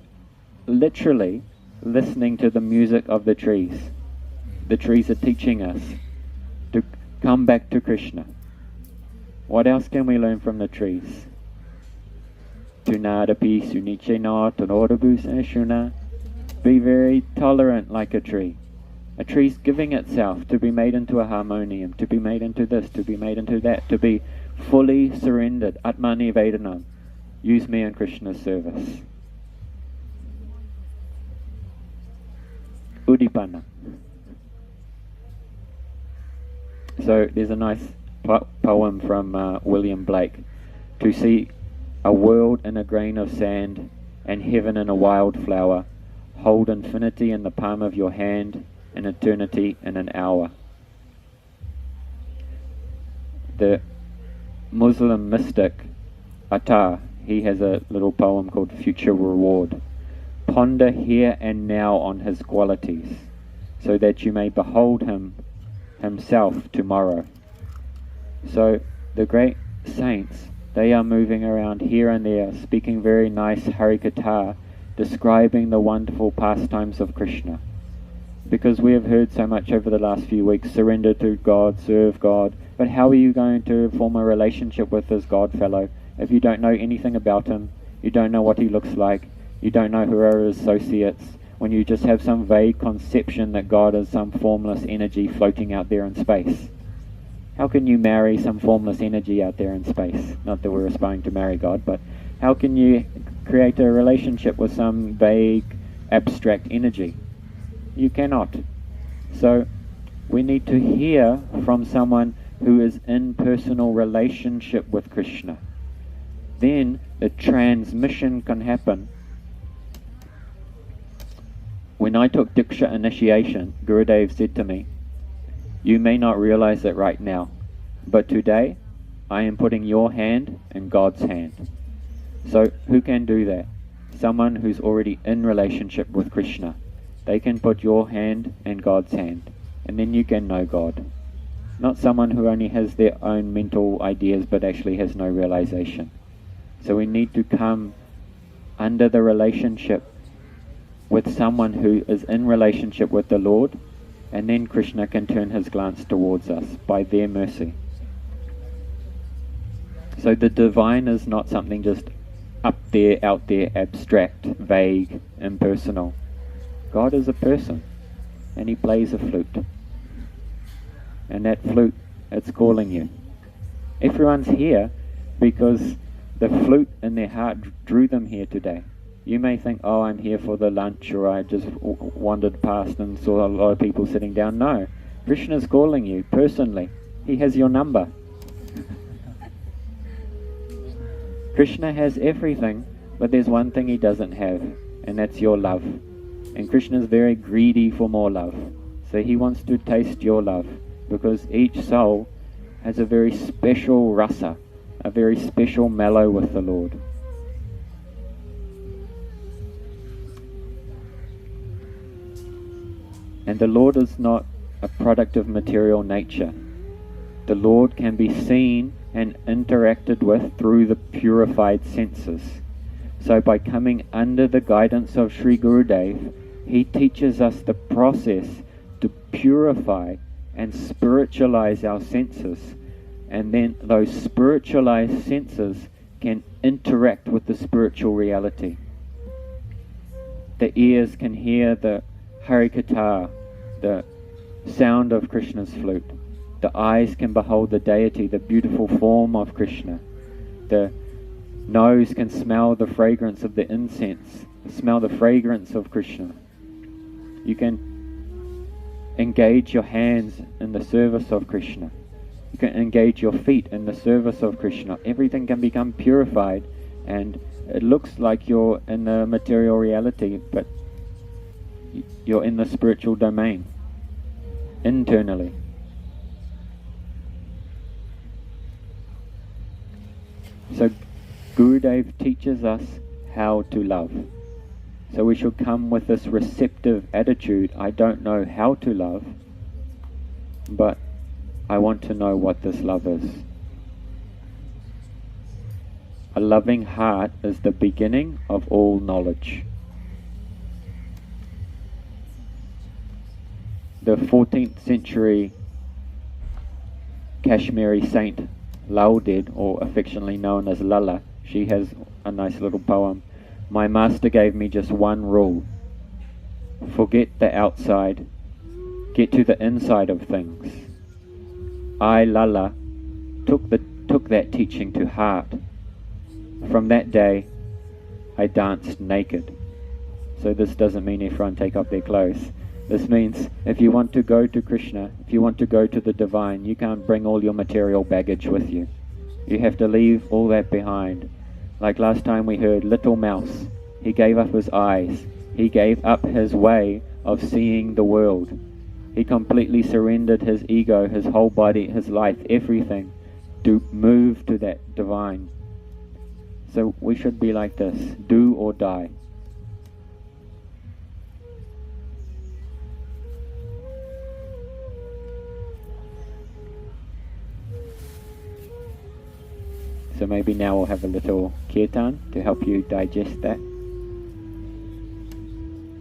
literally listening to the music of the trees. The trees are teaching us to come back to Krishna. What else can we learn from the trees? Tunadapi suniche na tonodabu shuna. Be very tolerant like a tree. A tree's giving itself to be made into a harmonium, to be made into this, to be made into that, to be fully surrendered. Atmani Vedanam. Use me in Krishna's service. Udipana. So there's a nice poem from William Blake. To see a world in a grain of sand and heaven in a wildflower, hold infinity in the palm of your hand and eternity in an hour. The Muslim mystic Attar, he has a little poem called Future Reward. Ponder here and now on his qualities, so that you may behold himself tomorrow. So the great saints, they are moving around here and there, speaking very nice Harikatha, describing the wonderful pastimes of Krishna. Because we have heard so much over the last few weeks, surrender to God, serve God, but how are you going to form a relationship with this God fellow if you don't know anything about him, you don't know what he looks like, you don't know who are his associates, when you just have some vague conception that God is some formless energy floating out there in space? How can you marry some formless energy out there in space? Not that we're aspiring to marry God, but how can you create a relationship with some vague, abstract energy. You cannot. So we need to hear from someone who is in personal relationship with Krishna. Then the transmission can happen. When I took Diksha initiation, Gurudev said to me, "You may not realize it right now, but today I am putting your hand in God's hand." So who can do that? Someone who's already in relationship with Krishna. They can put your hand in God's hand, and then you can know God. Not someone who only has their own mental ideas but actually has no realization. So we need to come under the relationship with someone who is in relationship with the Lord, and then Krishna can turn his glance towards us by their mercy. So the divine is not something just up there, out there, abstract, vague, impersonal. God is a person, and he plays a flute. And that flute, it's calling you. Everyone's here because the flute in their heart drew them here today. You may think, oh, I'm here for the lunch, or I just wandered past and saw a lot of people sitting down. No, Krishna's calling you personally. He has your number. Krishna has everything, but there's one thing he doesn't have, and that's your love. And Krishna is very greedy for more love. So he wants to taste your love, because each soul has a very special rasa, a very special mellow with the Lord. And the Lord is not a product of material nature. The Lord can be seen and interacted with through the purified senses. So by coming under the guidance of Sri Gurudev, he teaches us the process to purify and spiritualize our senses, and then those spiritualized senses can interact with the spiritual reality. The ears can hear the Harikatha, the sound of Krishna's flute. The eyes can behold the deity, the beautiful form of Krishna. The nose can smell the fragrance of the incense, smell the fragrance of Krishna. You can engage your hands in the service of Krishna. You can engage your feet in the service of Krishna. Everything can become purified, and it looks like you're in the material reality, but you're in the spiritual domain, internally. So Gurudev teaches us how to love. So we should come with this receptive attitude. I don't know how to love, but I want to know what this love is. A loving heart is the beginning of all knowledge. The 14th century Kashmiri saint Lauded, or affectionately known as Lala, she has a nice little poem. My master gave me just one rule. Forget the outside, get to the inside of things. I, Lala, took that teaching to heart. From that day, I danced naked. So this doesn't mean everyone take off their clothes. This means if you want to go to Krishna, if you want to go to the divine, you can't bring all your material baggage with you. You have to leave all that behind. Like last time we heard, little mouse, he gave up his eyes. He gave up his way of seeing the world. He completely surrendered his ego, his whole body, his life, everything, to move to that divine. So we should be like this, do or die. So maybe now we'll have a little kirtan to help you digest that.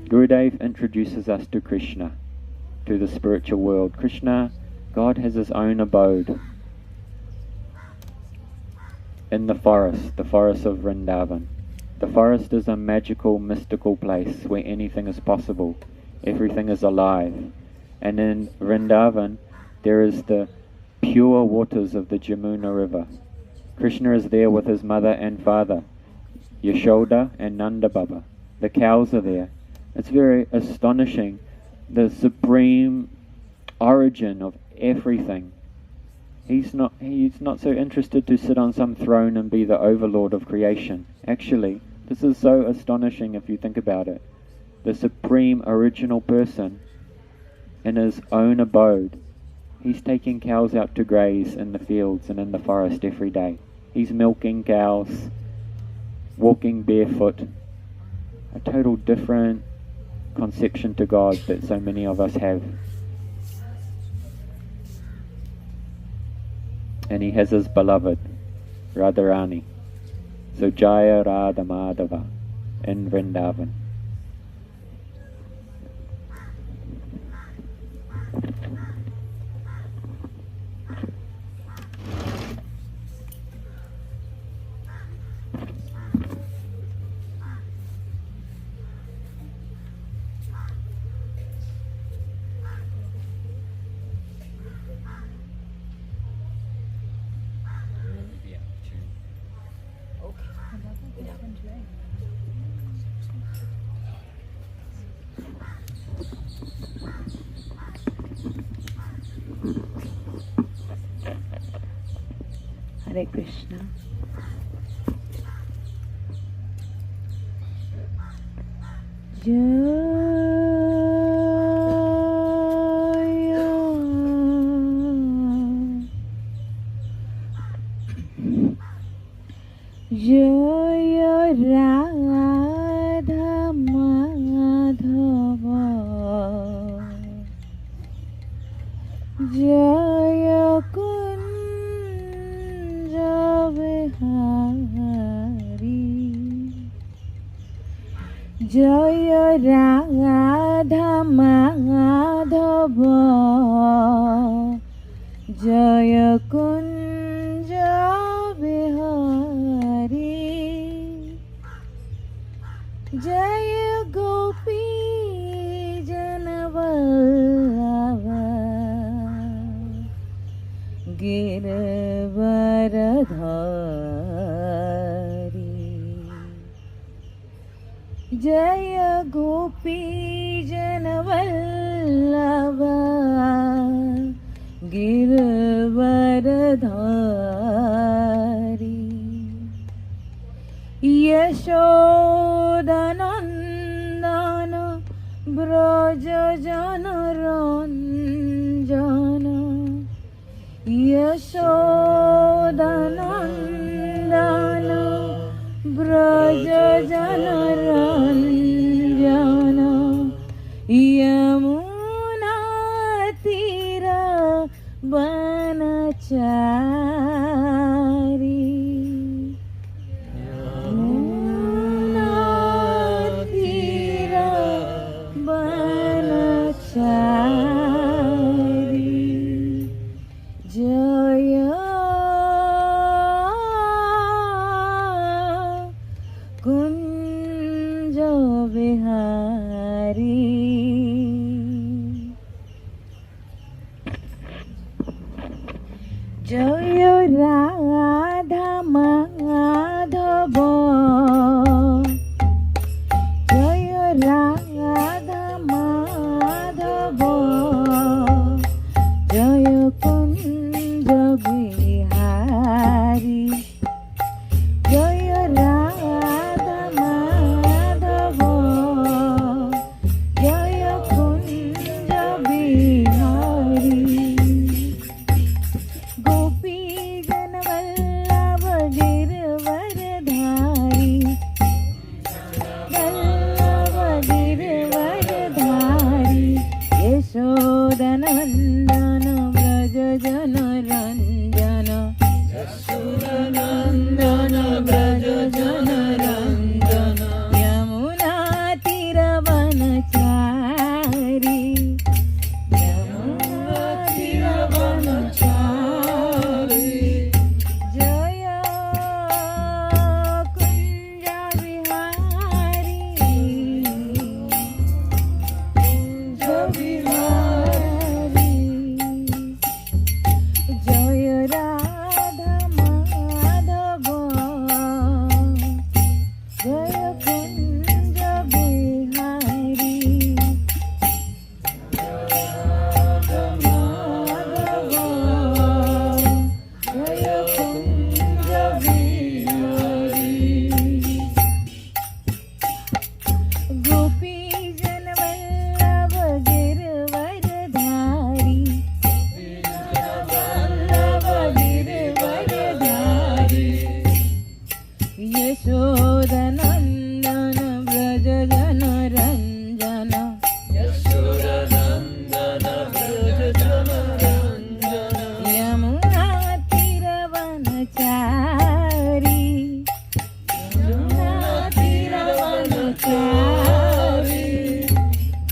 Gurudev introduces us to Krishna, to the spiritual world. Krishna, God has his own abode in the forest of Vrindavan. The forest is a magical, mystical place where anything is possible, everything is alive. And in Vrindavan, there is the pure waters of the Jamuna river. Krishna is there with his mother and father. Yashoda and Nanda Baba. The cows are there. It's very astonishing, the supreme origin of everything. He's not so interested to sit on some throne and be the overlord of creation. Actually, this is so astonishing if you think about it. The supreme original person in his own abode. He's taking cows out to graze in the fields and in the forest every day. He's milking cows, walking barefoot. A total different conception to God that so many of us have. And he has his beloved, Radharani. So Jaya Radha Madhava in Vrindavan. Yeah, true. Hare Krishna. Jaya Radha Madhava Jaya Kunja Vihari Jaya Radha Madhava Jaya Kunja Vihari Jaya Gopi Janavallava Girvaradhari Jaya Gopi Janavallava Girvaradhari Yashodanandana Braja Jana Ranjana Yashodanandana Braja Jana Ranjana Yamuna Tira Banachari Jaya Kunja Vihari Jaya Radha Madhava Jaya Radha Madhava Jaya Kunja Vihari Jaya Radha Madhava यशोदनन्दन Vraj जनरञ्जन यशोदनन्दन Vraj जनरञ्जन Yamuna तीरवनचारी Yamuna तीरवनचारी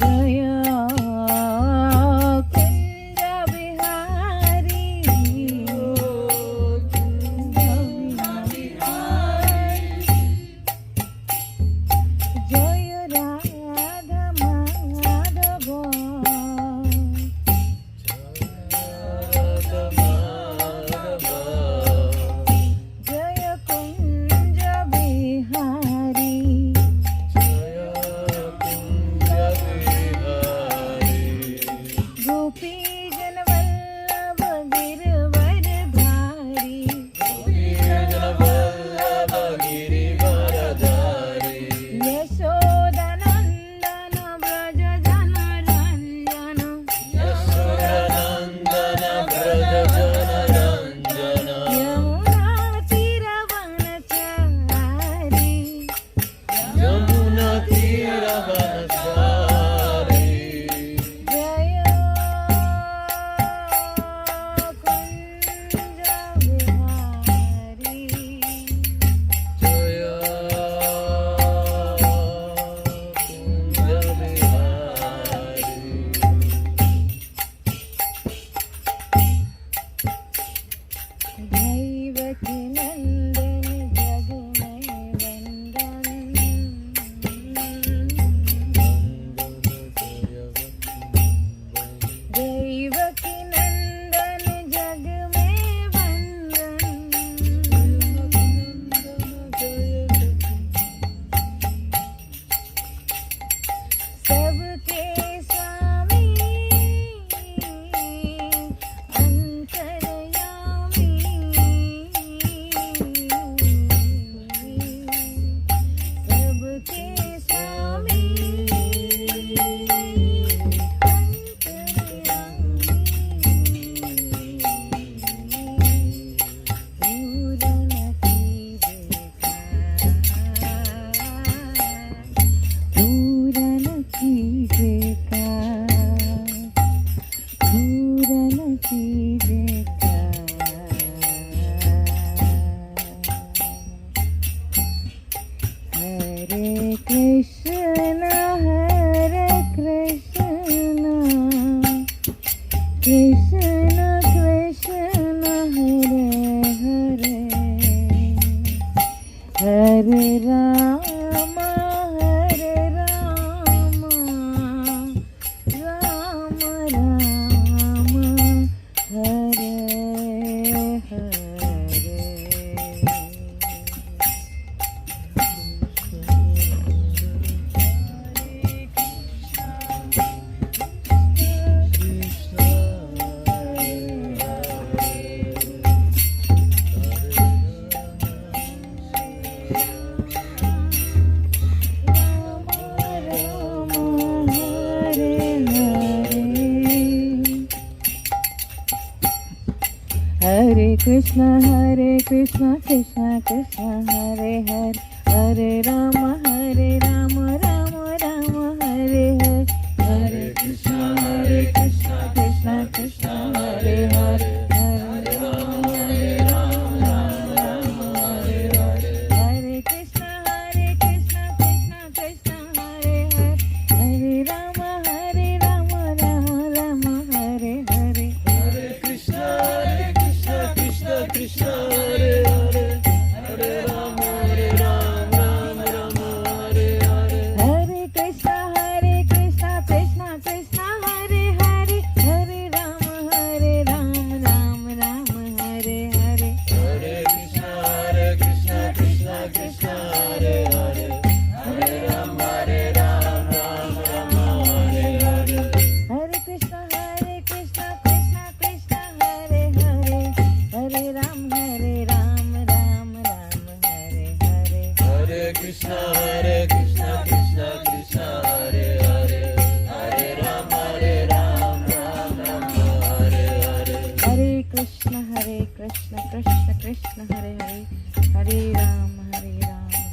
जय कुञ्ज बिहारी जय राधा माधव जय कुञ्ज बिहारी गोपी जन वल्लभ गिरवर धारी यशोदनन्दन व्रज जनरञ्जन यमुना तीरवनचारी जय कुञ्ज बिहारी दैवकी नंदन जग में वंदन दैवकी नंदन जग में वंदन सबके स्वामी अंतर्यामी सबके स्वामी पूरन कीजिएगा पूरन कीजिएगा हरे Krishna Krishna Krishna Hare Hare Hare Ram Ram Ram Hare Hare Hare Krishna Krishna Krishna Hare Hare Hare Ram Ram Ram Hare Hare Hare Krishna Krishna Krishna Hare Hare Hare Ram Ram Ram Hare Hare Hare Krishna Krishna Krishna Hare Hare Hare Ram Ram Ram Hare Hare Hare Krishna Krishna Krishna Hare Hare Hare Ram Ram Ram Hare Hare Hare Krishna Krishna Krishna Hare Hare Hare Ram Ram Ram Hare Hare Hare Krishna Krishna Krishna Hare Hare Hare Ram Ram Ram Hare Hare Hare Krishna Krishna Krishna Hare Hare Hare Ram Ram Ram Hare Hare Hare Krishna Krishna Krishna Hare Hare Hare Ram Ram Ram Hare Hare Hare Krishna Krishna Krishna Hare Hare Hare Ram Ram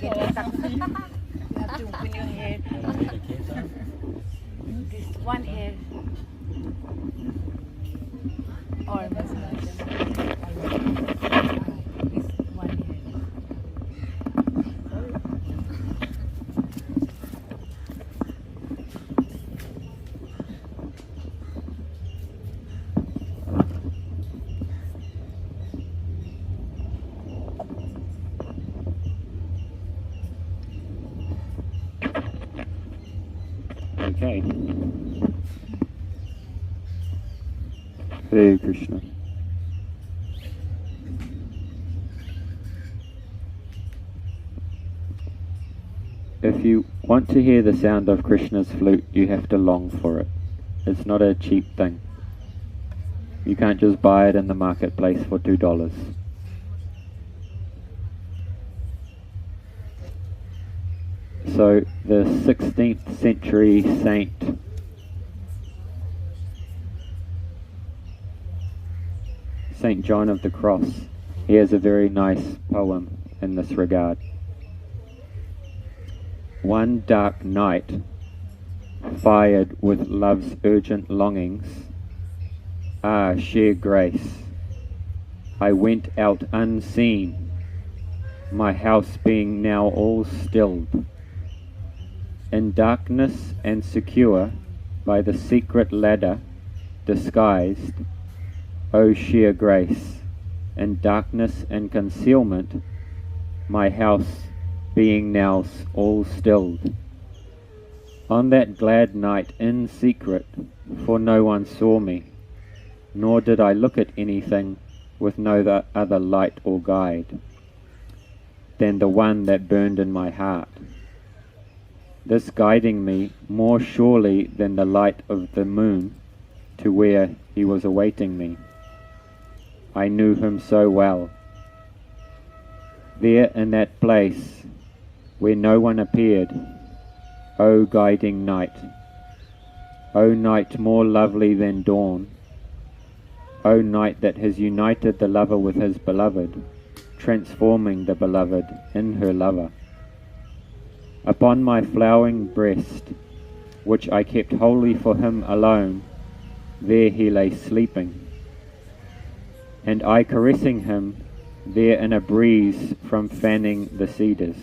You have to open your head. This one hair. Almost. This one hair. Okay. Hare Krishna. If you want to hear the sound of Krishna's flute, you have to long for it. It's not a cheap thing. You can't just buy it in the marketplace for $2. So the 16th century saint Saint John of the Cross, he has a very nice poem in this regard. One dark night, fired with love's urgent longings, ah, sheer grace, I went out unseen, my house being now all stilled. In darkness and secure by the secret ladder disguised, O sheer grace, in darkness and concealment, my house being now all stilled. On that glad night in secret, for no one saw me, nor did I look at anything with no other light or guide than the one that burned in my heart, this guiding me more surely than the light of the moon to where he was awaiting me. I knew him so well. There in that place where no one appeared, O guiding night, O night more lovely than dawn, O night that has united the lover with his beloved, transforming the beloved in her lover. Upon my flowering breast, which I kept wholly for him alone, there he lay sleeping, and I caressing him there in a breeze from fanning the cedars.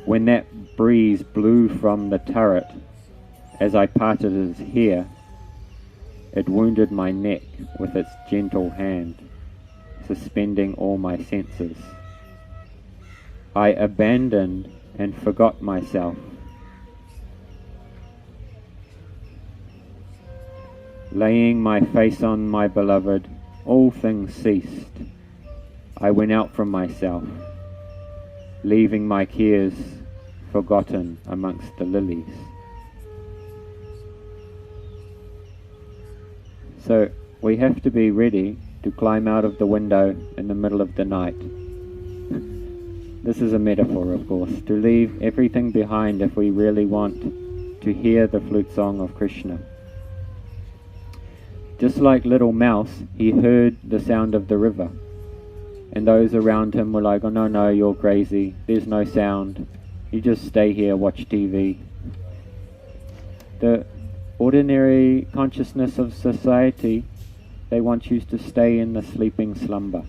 When that breeze blew from the turret, as I parted his hair, it wounded my neck with its gentle hand, suspending all my senses. I abandoned and forgot myself. Laying my face on my beloved, all things ceased. I went out from myself, leaving my cares forgotten amongst the lilies. So we have to be ready to climb out of the window in the middle of the night. This is a metaphor, of course, to leave everything behind if we really want to hear the flute song of Krishna. Just like little Mouse, he heard the sound of the river, and those around him were like, oh no, you're crazy, there's no sound, you just stay here, watch TV. The ordinary consciousness of society, they want you to stay in the sleeping slumber.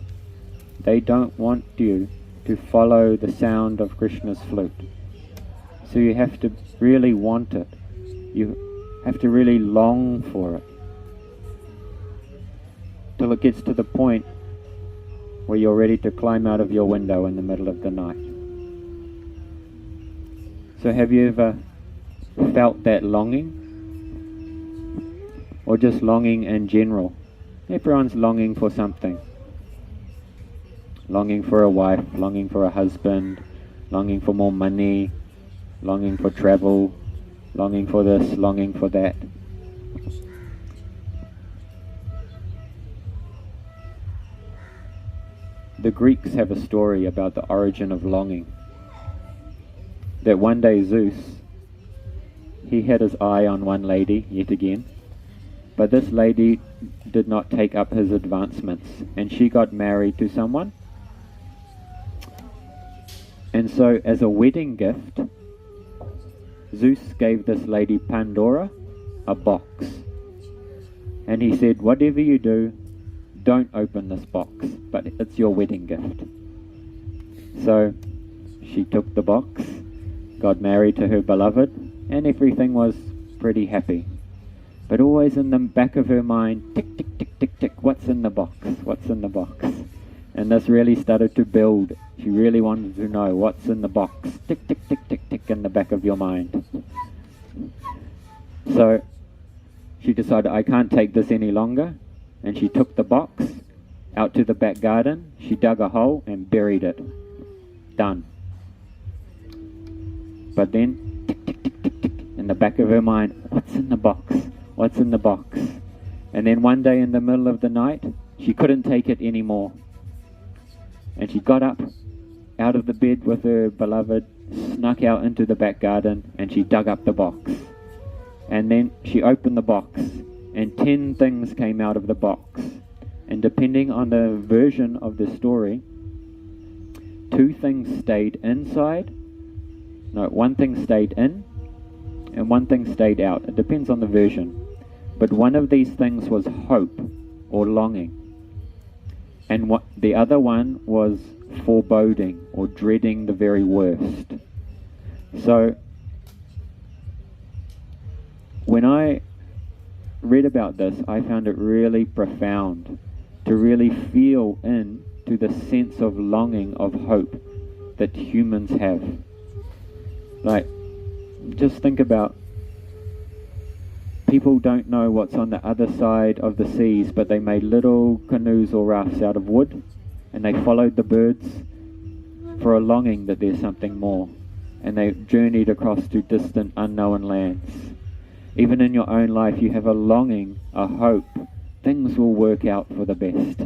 They don't want you to follow the sound of Krishna's flute. So you have to really want it. You have to really long for it, till it gets to the point where you're ready to climb out of your window in the middle of the night. So have you ever felt that longing? Or just longing in general? Everyone's longing for something. Longing for a wife, longing for a husband, longing for more money, longing for travel, longing for this, longing for that. The Greeks have a story about the origin of longing. That one day Zeus, he had his eye on one lady, yet again, but this lady did not take up his advancements, and she got married to someone. And so as a wedding gift, Zeus gave this lady Pandora a box. And he said, whatever you do, don't open this box, but it's your wedding gift. So she took the box, got married to her beloved, and everything was pretty happy. But always in the back of her mind, tick, tick, tick, tick, tick, what's in the box? What's in the box? And this really started to build. She really wanted to know what's in the box. Tick, tick, tick, tick, tick in the back of your mind. So she decided, I can't take this any longer. And she took the box out to the back garden. She dug a hole and buried it. Done. But then, tick, tick, tick, tick, tick, in the back of her mind, what's in the box? What's in the box? And then one day in the middle of the night, she couldn't take it anymore. And she got up out of the bed with her beloved, snuck out into the back garden, and she dug up the box. And then she opened the box, and 10 things came out of the box. And depending on the version of the story, 2 things stayed inside. No, 1 thing stayed in, and 1 thing stayed out. It depends on the version. But one of these things was hope or longing. And what the other one was foreboding or dreading the very worst. So when I read about this, I found it really profound to really feel into the sense of longing, of hope that humans have. Like, just think about, people don't know what's on the other side of the seas, but they made little canoes or rafts out of wood, and they followed the birds for a longing that there's something more, and they journeyed across to distant unknown lands. Even in your own life, you have a longing, a hope, things will work out for the best.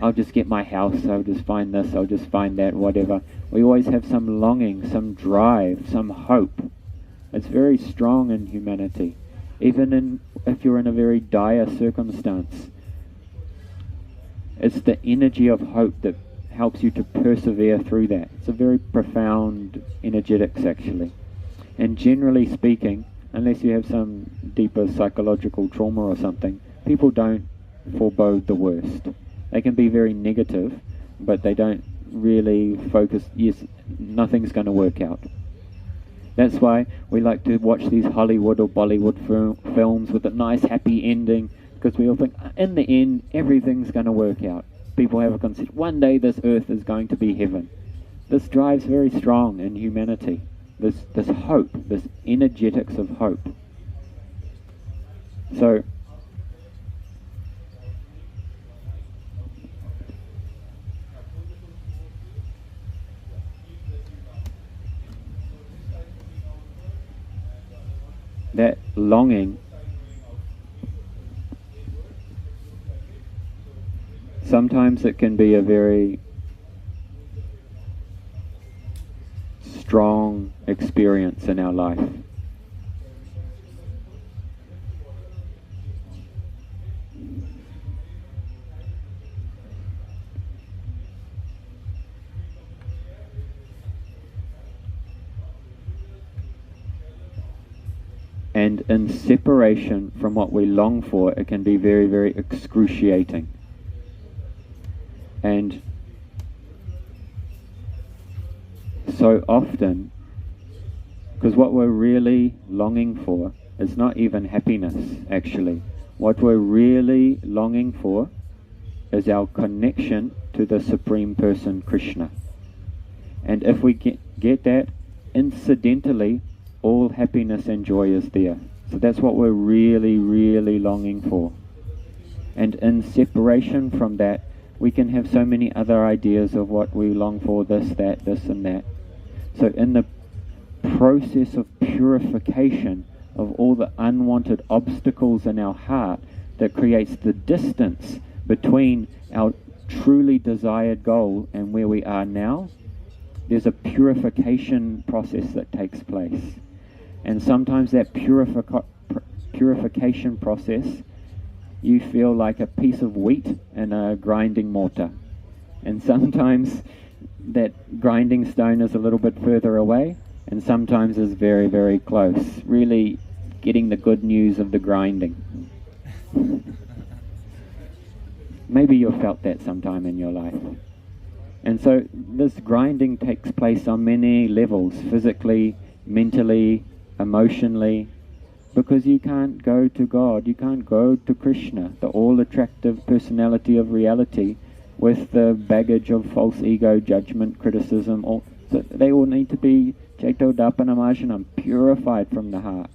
I'll just get my house, I'll just find this, I'll just find that, whatever. We always have some longing, some drive, some hope. It's very strong in humanity. Even if you're in a very dire circumstance, it's the energy of hope that helps you to persevere through that. It's a very profound energetics, actually. And generally speaking, unless you have some deeper psychological trauma or something, people don't forebode the worst. They can be very negative, but they don't really focus, yes, nothing's going to work out. That's why we like to watch these Hollywood or Bollywood films with a nice happy ending, because we all think, in the end, everything's going to work out. People have a concept, one day this earth is going to be heaven. This drives very strong in humanity. This hope, this energetics of hope. So, that longing, sometimes it can be a very strong experience in our life. And in separation from what we long for, it can be very, very excruciating. And so often, because what we're really longing for is not even happiness, actually. What we're really longing for is our connection to the Supreme Person, Krishna. And if we get that, incidentally, all happiness and joy is there. So that's what we're really, really longing for. And in separation from that, we can have so many other ideas of what we long for, this, and that. So in the process of purification of all the unwanted obstacles in our heart that creates the distance between our truly desired goal and where we are now, there's a purification process that takes place. And sometimes that purification process, you feel like a piece of wheat in a grinding mortar. And sometimes that grinding stone is a little bit further away, and sometimes is very, very close. Really getting the good news of the grinding. Maybe you've felt that sometime in your life. And so this grinding takes place on many levels, physically, mentally, emotionally, because you can't go to God, you can't go to Krishna, the all-attractive personality of reality, with the baggage of false ego, judgment, criticism. So they all need to be Chaitodapanamarjanam, purified from the heart.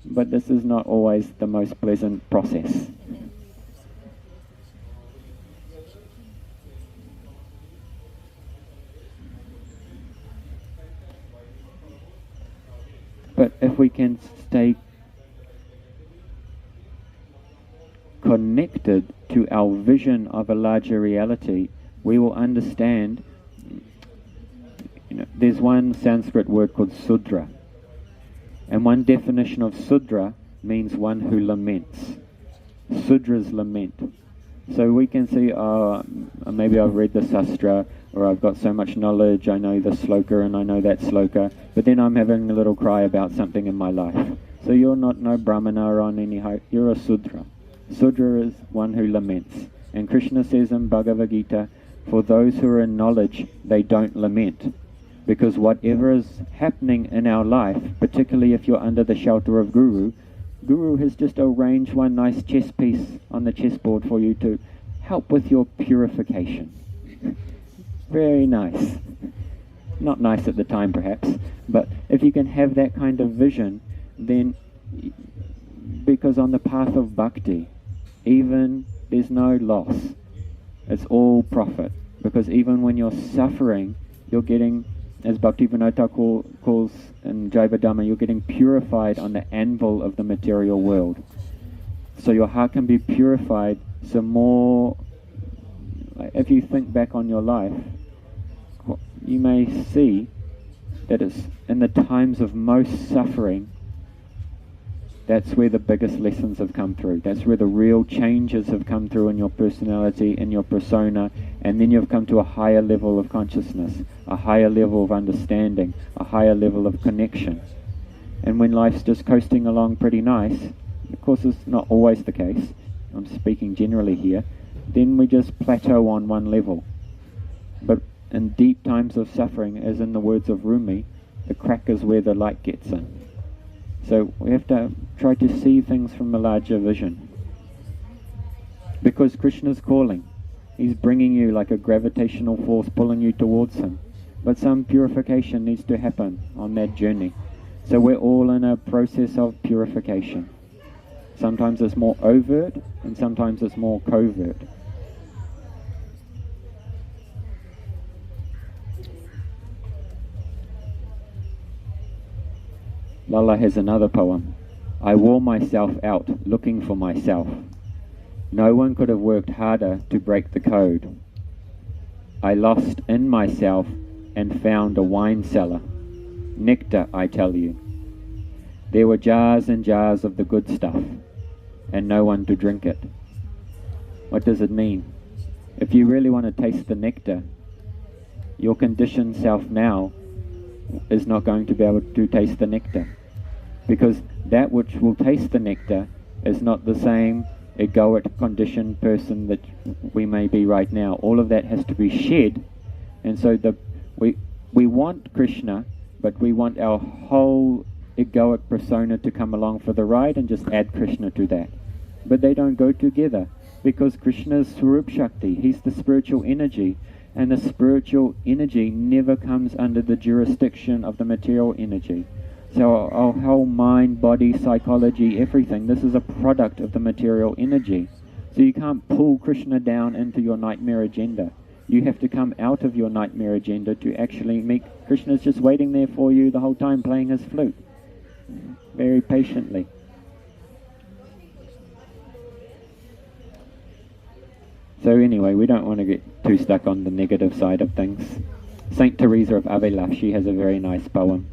But this is not always the most pleasant process. But if we can stay connected to our vision of a larger reality, we will understand. There's one Sanskrit word called Sudra, and one definition of Sudra means one who laments. Sudras lament. So we can see, maybe I've read the Sastra, or I've got so much knowledge, I know the sloka and I know that sloka, but then I'm having a little cry about something in my life. So you're not no Brahmana on any height, you're a Sudra. Sudra is one who laments. And Krishna says in Bhagavad Gita, for those who are in knowledge, they don't lament. Because whatever is happening in our life, particularly if you're under the shelter of Guru, Guru has just arranged one nice chess piece on the chessboard for you to help with your purification. Very nice. Not nice at the time perhaps, but if you can have that kind of vision, then, because on the path of bhakti, even there's no loss. It's all profit. Because even when you're suffering, you're getting, as Bhaktivinoda calls in Jaiva Dhamma, you're getting purified on the anvil of the material world. So your heart can be purified. So more, if you think back on your life, you may see that it's in the times of most suffering, that's where the biggest lessons have come through. That's where the real changes have come through in your personality, in your persona, and then you've come to a higher level of consciousness, a higher level of understanding, a higher level of connection. And when life's just coasting along pretty nice, of course it's not always the case, I'm speaking generally here, then we just plateau on one level. But in deep times of suffering, as in the words of Rumi, the crack is where the light gets in. So we have to try to see things from a larger vision. Because Krishna's calling. He's bringing you like a gravitational force pulling you towards him. But some purification needs to happen on that journey. So we're all in a process of purification. Sometimes it's more overt and sometimes it's more covert. Lala has another poem. I wore myself out looking for myself. No one could have worked harder to break the code. I lost in myself and found a wine cellar. Nectar, I tell you. There were jars and jars of the good stuff, and no one to drink it. What does it mean? If you really want to taste the nectar, your conditioned self now is not going to be able to taste the nectar. Because that which will taste the nectar is not the same egoic conditioned person that we may be right now. All of that has to be shed. And so we want Krishna, but we want our whole egoic persona to come along for the ride and just add Krishna to that. But they don't go together, because Krishna is Swarup Shakti. He's the spiritual energy, and the spiritual energy never comes under the jurisdiction of the material energy. So our whole mind, body, psychology, everything, this is a product of the material energy. So you can't pull Krishna down into your nightmare agenda. You have to come out of your nightmare agenda to actually meet. Krishna's just waiting there for you the whole time playing his flute. Very patiently. So anyway, we don't want to get too stuck on the negative side of things. Saint Teresa of Avila, she has a very nice poem.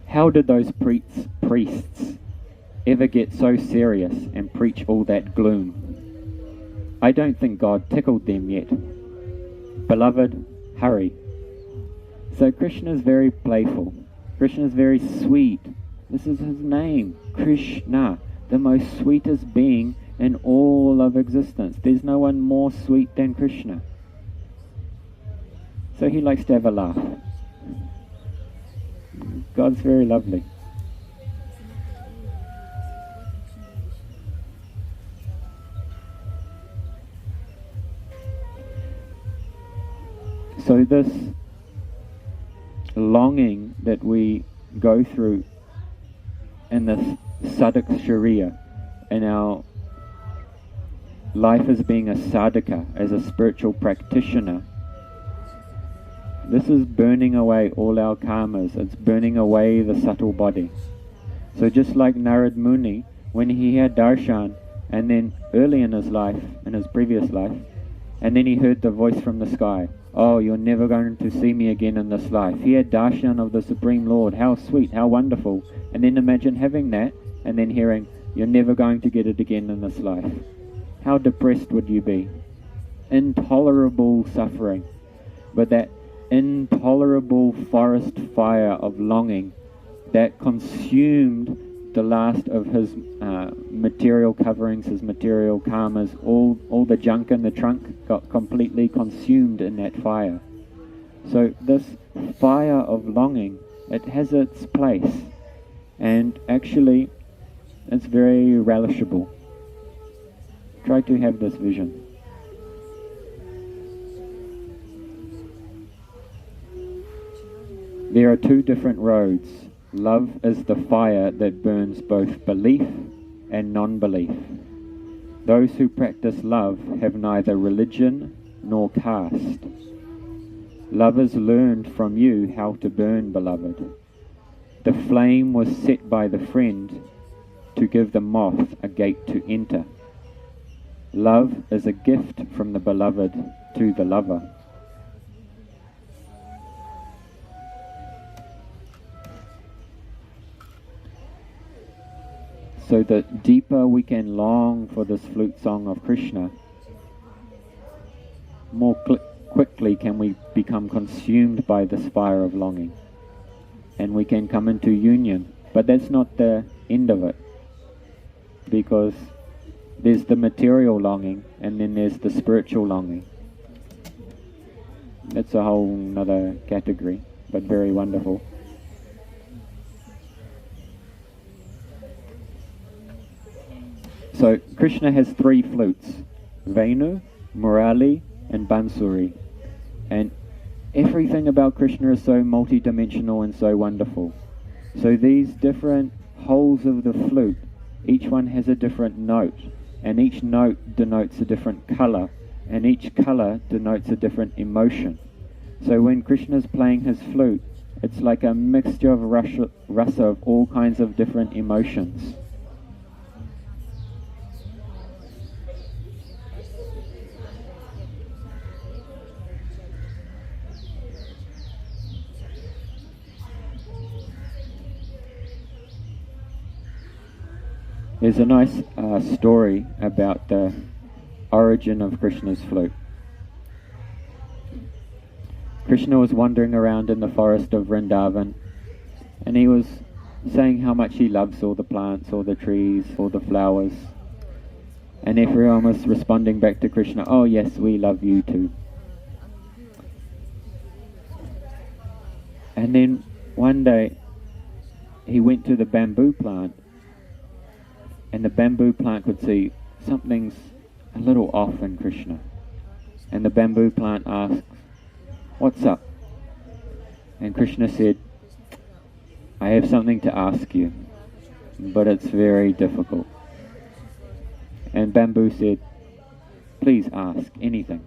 How did those priests ever get so serious and preach all that gloom? I don't think God tickled them yet. Beloved, hurry. So Krishna is very playful. Krishna is very sweet. This is his name, Krishna, the most sweetest being in all of existence. There's no one more sweet than Krishna. So he likes to have a laugh. God's very lovely. So this longing that we go through in this sadhak sharira, in our life as being a sadhaka, as a spiritual practitioner, this is burning away all our karmas. It's burning away the subtle body. So just like Narad Muni, when he had darshan, and then early in his life, in his previous life, and then he heard the voice from the sky, oh, you're never going to see me again in this life. He had darshan of the Supreme Lord. How sweet, how wonderful. And then imagine having that, and then hearing, you're never going to get it again in this life. How depressed would you be? Intolerable suffering. But that intolerable forest fire of longing that consumed the last of his material coverings, his material karmas, all the junk in the trunk got completely consumed in that fire. So this fire of longing, it has its place, and actually it's very relishable. Try to have this vision. There are two different roads. Love is the fire that burns both belief and non-belief. Those who practice love have neither religion nor caste. Lovers learned from you how to burn, beloved. The flame was set by the friend to give the moth a gate to enter. Love is a gift from the beloved to the lover. So the deeper we can long for this flute song of Krishna, more quickly can we become consumed by this fire of longing. And we can come into union. But that's not the end of it. Because there's the material longing, and then there's the spiritual longing. That's a whole nother category, but very wonderful. So Krishna has three flutes, Venu, Murali and Bansuri. And everything about Krishna is so multi-dimensional and so wonderful. So these different holes of the flute, each one has a different note, and each note denotes a different color, and each color denotes a different emotion. So when Krishna is playing his flute, it's like a mixture of rasa of all kinds of different emotions. There's a nice story about the origin of Krishna's flute. Krishna was wandering around in the forest of Vrindavan, and he was saying how much he loves all the plants, all the trees, all the flowers. And everyone was responding back to Krishna, oh yes, we love you too. And then one day he went to the bamboo plant, and the bamboo plant could see something's a little off in Krishna. And the bamboo plant asks, what's up? And Krishna said, I have something to ask you, but it's very difficult. And bamboo said, please ask anything.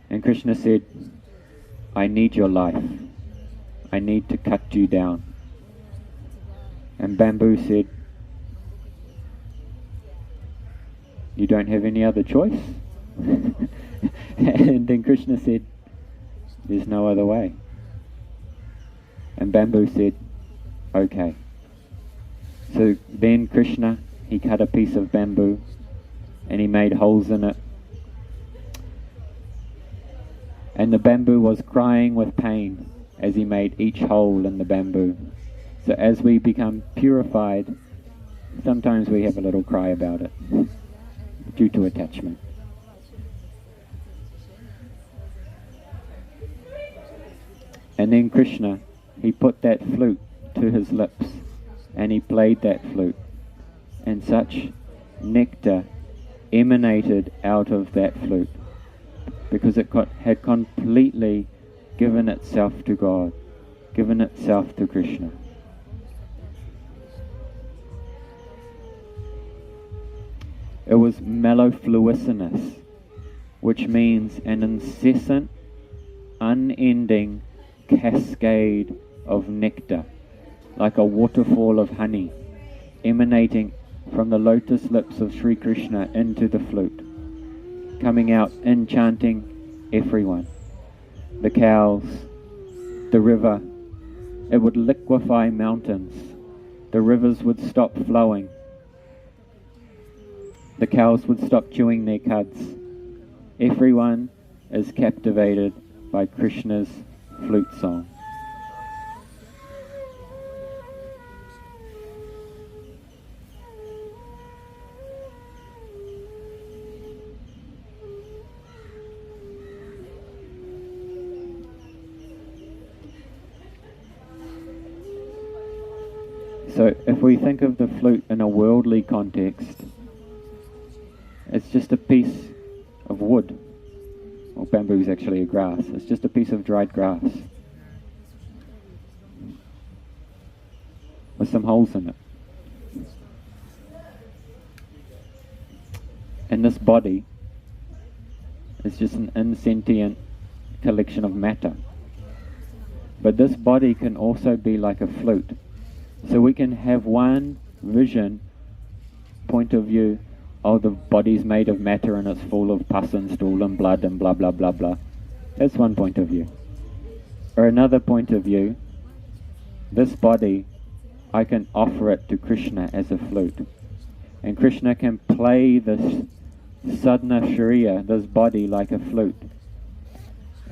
And Krishna said, I need your life. I need to cut you down. And bamboo said, you don't have any other choice? And then Krishna said, there's no other way. And bamboo said, okay. So then Krishna, he cut a piece of bamboo and he made holes in it. And the bamboo was crying with pain as he made each hole in the bamboo. So as we become purified, sometimes we have a little cry about it due to attachment. And then Krishna, he put that flute to his lips and he played that flute, and such nectar emanated out of that flute because it had completely given itself to God, given itself to Krishna. It was mellifluosinous, which means an incessant, unending cascade of nectar, like a waterfall of honey, emanating from the lotus lips of Sri Krishna into the flute, coming out enchanting everyone. The cows, the river, it would liquefy mountains. The rivers would stop flowing. The cows would stop chewing their cuds. Everyone is captivated by Krishna's flute song. So if we think of the flute in a worldly context, it's just a piece of wood. Well, bamboo is actually a grass. It's just a piece of dried grass with some holes in it. And this body is just an insentient collection of matter. But this body can also be like a flute. So we can have one vision, point of view, oh, the body's made of matter and it's full of pus and stool and blood and blah blah blah blah. That's one point of view. Or another point of view, this body, I can offer it to Krishna as a flute. And Krishna can play this sadhana shariya, this body, like a flute.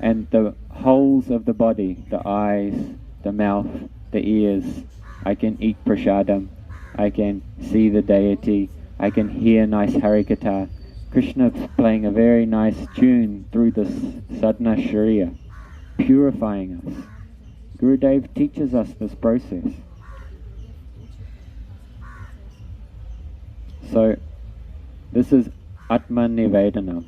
And the holes of the body, the eyes, the mouth, the ears, I can eat prasadam, I can see the deity, I can hear nice harikatha. Krishna's playing a very nice tune through this sadhana shariya, purifying us. Gurudev teaches us this process. So, this is Atma Nivedana.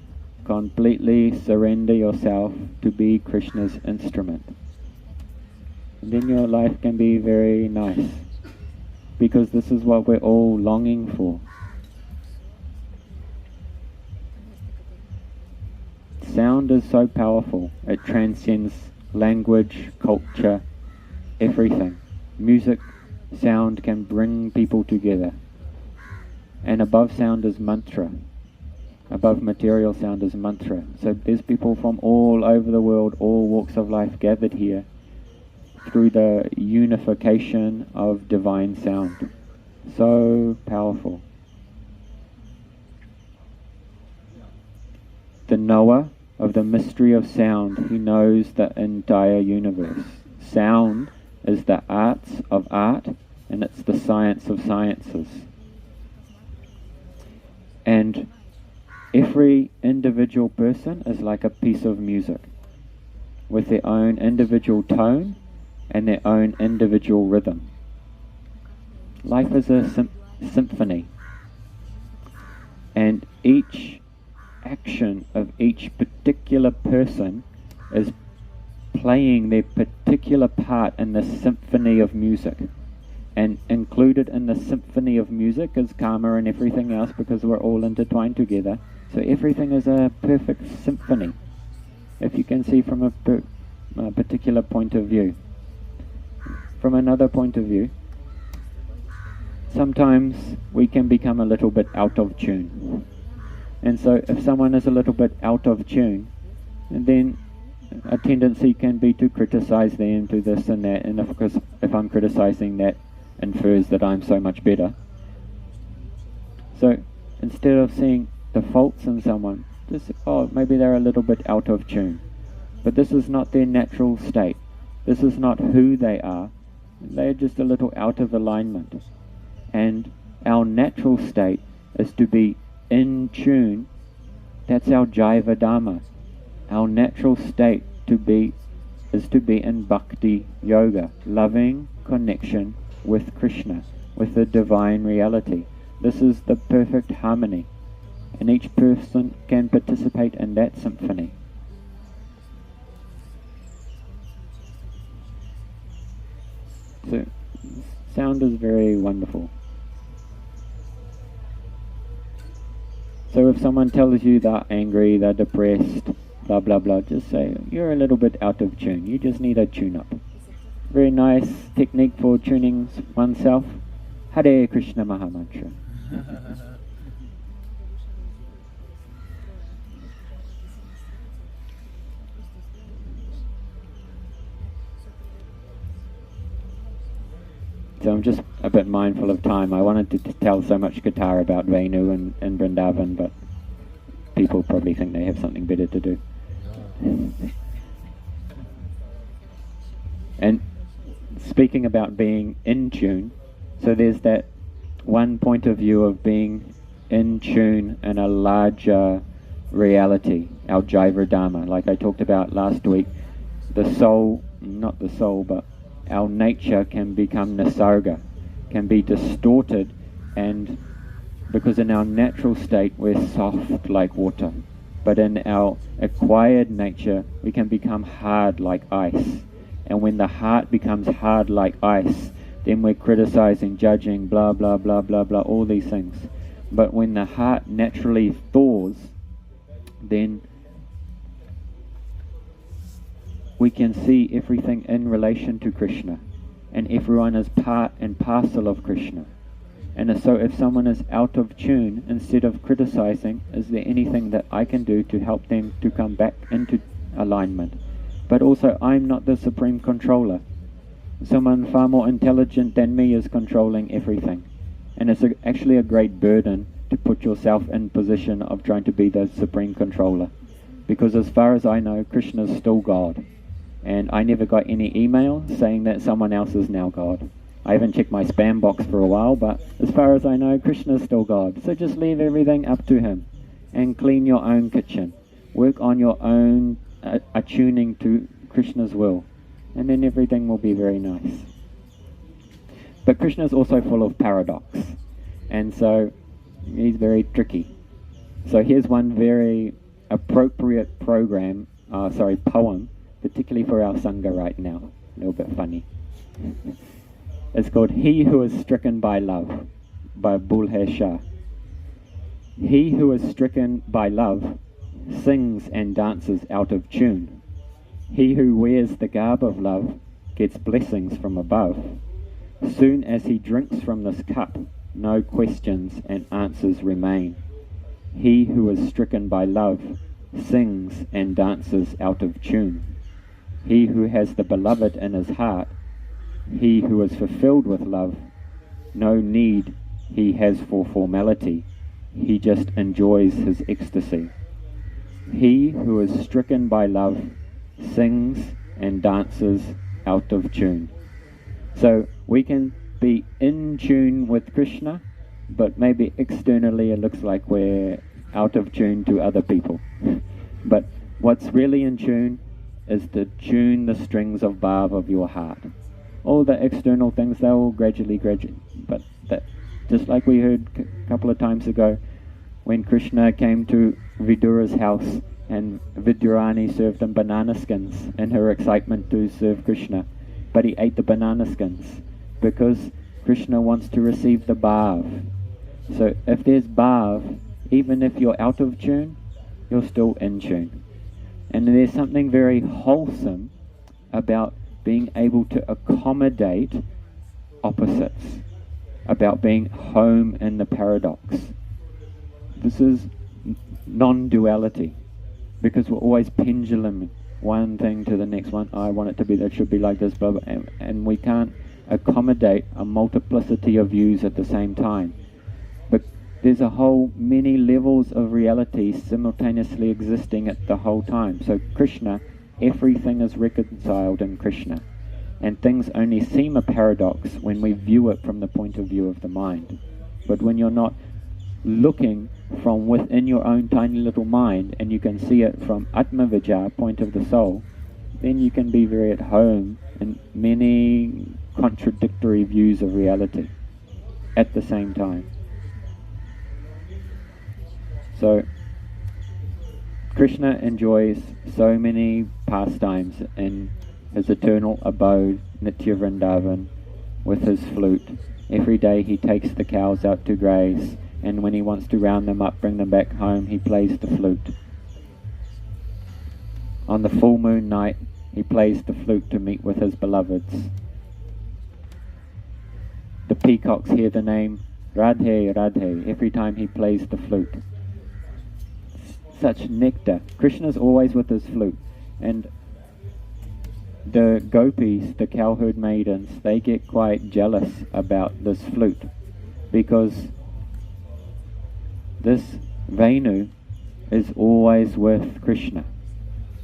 Completely surrender yourself to be Krishna's instrument. And then your life can be very nice, because this is what we're all longing for. Sound is so powerful. It transcends language, culture, everything. Music, sound can bring people together. And above sound is mantra. Above material sound is mantra. So there's people from all over the world, all walks of life gathered here through the unification of divine sound. So powerful. The knower of the mystery of sound, he knows the entire universe. Sound is the arts of art, and it's the science of sciences. And every individual person is like a piece of music, with their own individual tone and their own individual rhythm. Life is a symphony, and each action of each particular person is playing their particular part in the symphony of music. And included in the symphony of music is karma and everything else, because we're all intertwined together. So everything is a perfect symphony, if you can see from a particular point of view. From another point of view, sometimes we can become a little bit out of tune. And so if someone is a little bit out of tune, and then a tendency can be to criticize them, to this and that, and of course if I'm criticizing, that infers that I'm so much better. So instead of seeing the faults in someone, just, oh, maybe they're a little bit out of tune. but this is not their natural state. This is not who they are. They're just a little out of alignment. And our natural state is to be in tune. That's our Jaiva Dharma. Our natural state is to be in bhakti yoga, loving connection with Krishna, with the divine reality. This is the perfect harmony, and each person can participate in that symphony. So, sound is very wonderful. So if someone tells you they're angry, they're depressed, blah blah blah, just say, you're a little bit out of tune, you just need a tune-up. Very nice technique for tuning oneself. Hare Krishna Mahamantra. So I'm just a bit mindful of time. I wanted to tell so much guitar about Venu and Vrindavan, but people probably think they have something better to do. And speaking about being in tune, so there's that one point of view of being in tune in a larger reality, our Jaiva Dharma. Like I talked about last week, the soul, not the soul, but our nature can become nisarga, can be distorted, and because in our natural state we're soft like water, but in our acquired nature we can become hard like ice. And when the heart becomes hard like ice, then we're criticizing, judging, blah blah blah blah blah, all these things. But when the heart naturally thaws, then we can see everything in relation to Krishna, and everyone is part and parcel of Krishna. And so if someone is out of tune, instead of criticizing, is there anything that I can do to help them to come back into alignment? But also, I'm not the supreme controller. Someone far more intelligent than me is controlling everything. And it's actually a great burden to put yourself in position of trying to be the supreme controller. Because as far as I know, Krishna is still God. And I never got any email saying that someone else is now God. I haven't checked my spam box for a while, but as far as I know, Krishna is still God. So just leave everything up to him and clean your own kitchen. Work on your own attuning to Krishna's will, and then everything will be very nice. But Krishna is also full of paradox, and so he's very tricky. So here's one very appropriate poem, particularly for our Sangha right now. A little bit funny. It's called He Who Is Stricken by Love, by Bulhe Shah. He who is stricken by love sings and dances out of tune. He who wears the garb of love gets blessings from above. Soon as he drinks from this cup, no questions and answers remain. He who is stricken by love sings and dances out of tune. He who has the beloved in his heart, he who is fulfilled with love, no need he has for formality. He just enjoys his ecstasy. He who is stricken by love sings and dances out of tune. So we can be in tune with Krishna, but maybe externally it looks like we're out of tune to other people. But what's really in tune is to tune the strings of bhav of your heart. All the external things, they're all gradually, but that, just like we heard a couple of times ago, when Krishna came to Vidura's house and Vidyarani served him banana skins in her excitement to serve Krishna, but he ate the banana skins because Krishna wants to receive the bhav. So if there's bhav, even if you're out of tune, you're still in tune. And there's something very wholesome about being able to accommodate opposites, about being home in the paradox. This is non-duality, because we're always pendulum one thing to the next one. I want it to be, that should be like this, blah, blah, and we can't accommodate a multiplicity of views at the same time. But there's a whole many levels of reality simultaneously existing at the whole time. So Krishna everything is reconciled in Krishna, and things only seem a paradox when we view it from the point of view of the mind. But when you're not looking from within your own tiny little mind, and you can see it from Atma Vijaya, point of the soul, then you can be very at home in many contradictory views of reality at the same time. So Krishna enjoys so many pastimes in his eternal abode, Nitya Vrindavan, with his flute. Every day he takes the cows out to graze, and when he wants to round them up, bring them back home, he plays the flute. On the full moon night, he plays the flute to meet with his beloveds. The peacocks hear the name Radhe, Radhe every time he plays the flute. Such nectar. Krishna's always with his flute. And the gopis, the cowherd maidens, they get quite jealous about this flute, because this Venu is always with Krishna.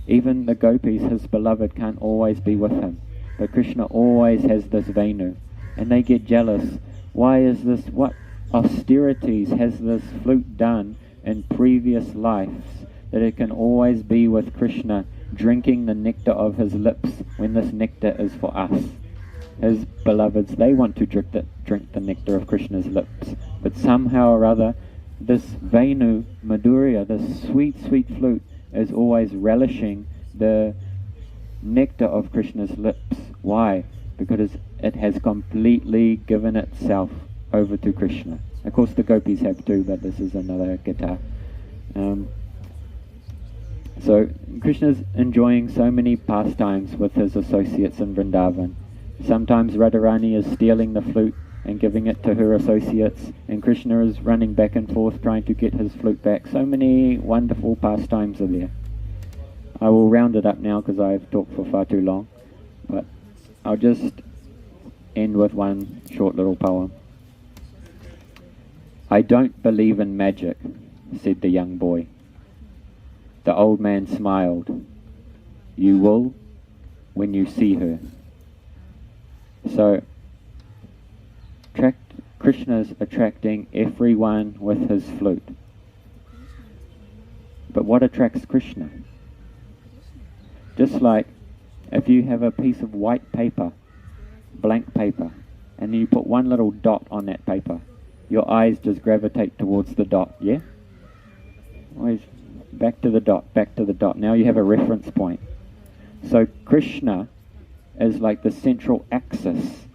Even the gopis, his beloved, can't always be with him, but Krishna always has this Venu, and they get jealous. Why is this? What austerities has this flute done in previous lives that it can always be with Krishna, drinking the nectar of his lips, when this nectar is for us? His beloveds, they want to drink the nectar of Krishna's lips, but somehow or other this Venu, Madhurya, this sweet, sweet flute, is always relishing the nectar of Krishna's lips. Why? Because it has completely given itself over to Krishna. Of course the gopis have too, but this is another guitar. So Krishna's enjoying so many pastimes with his associates in Vrindavan. Sometimes Radharani is stealing the flute and giving it to her associates, and Krishna is running back and forth trying to get his flute back. So many wonderful pastimes are there. I will round it up now because I've talked for far too long, but I'll just end with one short little poem. I don't believe in magic, said the young boy. The old man smiled. You will when you see her. So Krishna's attracting everyone with his flute. But what attracts Krishna? Just like if you have a piece of white paper, blank paper, and you put one little dot on that paper, your eyes just gravitate towards the dot, yeah? Always back to the dot, back to the dot. Now you have a reference point. So Krishna is like the central axis,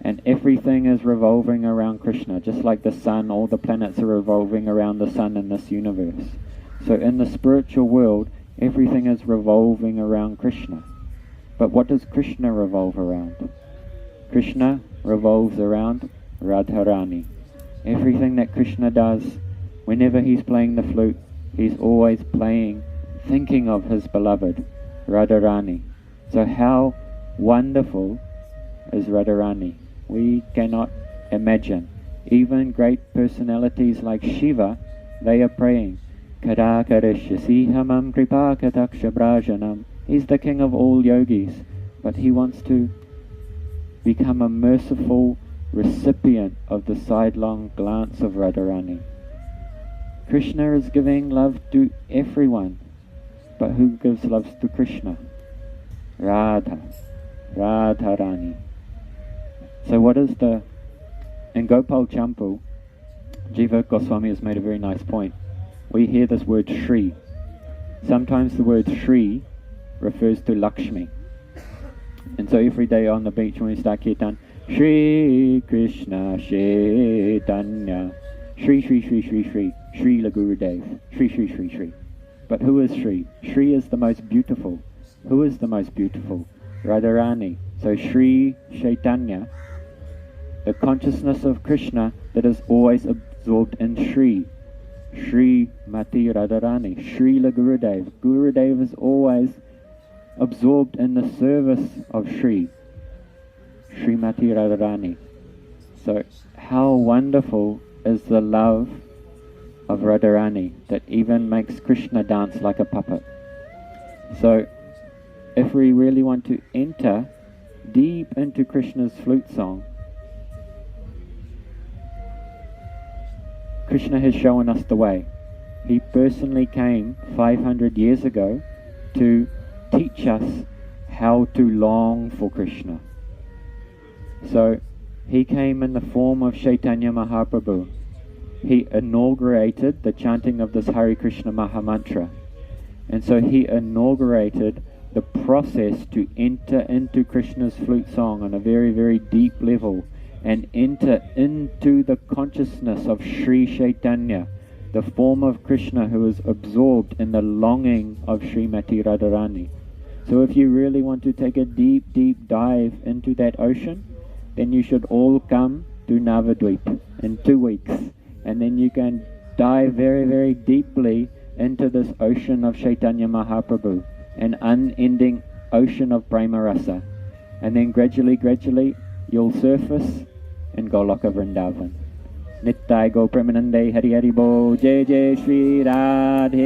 and everything is revolving around Krishna, just like the sun. All the planets are revolving around the sun in this universe. So in the spiritual world, everything is revolving around Krishna. But what does Krishna revolve around? Krishna revolves around Radharani. Everything that Krishna does, whenever he's playing the flute, he's always playing, thinking of his beloved, Radharani. So how wonderful is Radharani? We cannot imagine. Even great personalities like Shiva, they are praying, Kada Karishyasihamam Kripa Katakshabrajanam. He's the king of all yogis, but he wants to become a merciful recipient of the sidelong glance of Radharani. Krishna is giving love to everyone, but who gives love to Krishna? Radharani. So what is in Gopal Champu, Jiva Goswami has made a very nice point. We hear this word Shri. Sometimes the word Shri refers to Lakshmi. And so every day on the beach when we start kirtan, Shri Krishna Chaitanya, Shri Shri Shri Shri Shri, Shri La Gurudev, Shri Shri Shri Shri. But who is Shri? Shri is the most beautiful. Who is the most beautiful? Radharani. So Shri Chaitanya, the consciousness of Krishna that is always absorbed in Shri. Shri Mati Radharani, Shri La Gurudev. Gurudev is always absorbed in the service of Shri. Srimati Radharani. So how wonderful is the love of Radharani that even makes Krishna dance like a puppet. So if we really want to enter deep into Krishna's flute song, Krishna has shown us the way. He personally came 500 years ago to teach us how to long for Krishna. So he came in the form of Chaitanya Mahaprabhu. He inaugurated the chanting of this Hare Krishna Mahamantra. And so he inaugurated the process to enter into Krishna's flute song on a very, very deep level and enter into the consciousness of Sri Chaitanya, the form of Krishna who is absorbed in the longing of Srimati Radharani. So if you really want to take a deep, deep dive into that ocean, then you should all come to Navadvip in 2 weeks. And then you can dive very, very deeply into this ocean of Chaitanya Mahaprabhu, an unending ocean of Prema Rasa. And then gradually, you'll surface in Goloka Vrindavan. Nittai Go Premanande Hari Hari Bo, Jai Jai Shri Radhe,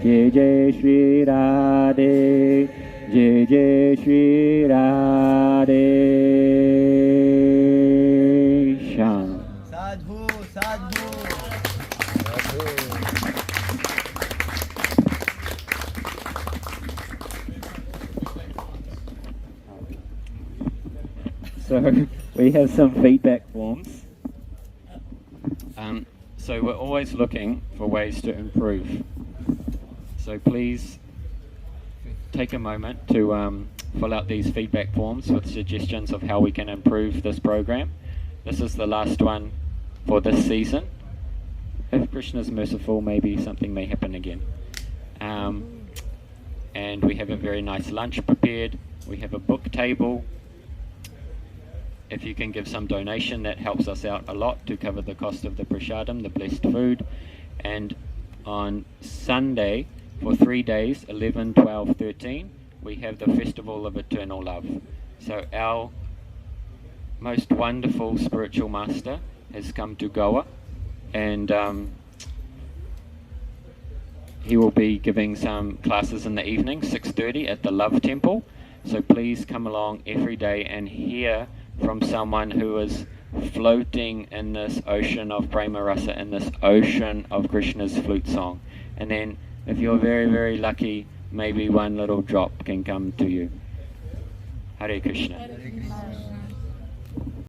Jai Jai Shri Radhe, Jai Jai Shri Radhe. Sham. Sadhu, sadhu. So we have some feedback forms. So we're always looking for ways to improve. So please take a moment to fill out these feedback forms with suggestions of how we can improve this program. This is the last one for this season. If Krishna is merciful, maybe something may happen again. And we have a very nice lunch prepared. We have a book table. If you can give some donation, that helps us out a lot to cover the cost of the prasadam, the blessed food. And on Sunday, for 3 days, 11, 12, 13, we have the Festival of Eternal Love. So our most wonderful spiritual master has come to Goa, and he will be giving some classes in the evening, 6:30 at the Love Temple. So please come along every day and hear from someone who is floating in this ocean of Prema Rasa, in this ocean of Krishna's flute song. And then if you're very, very lucky, maybe one little drop can come to you. Hare Krishna. Hare Krishna.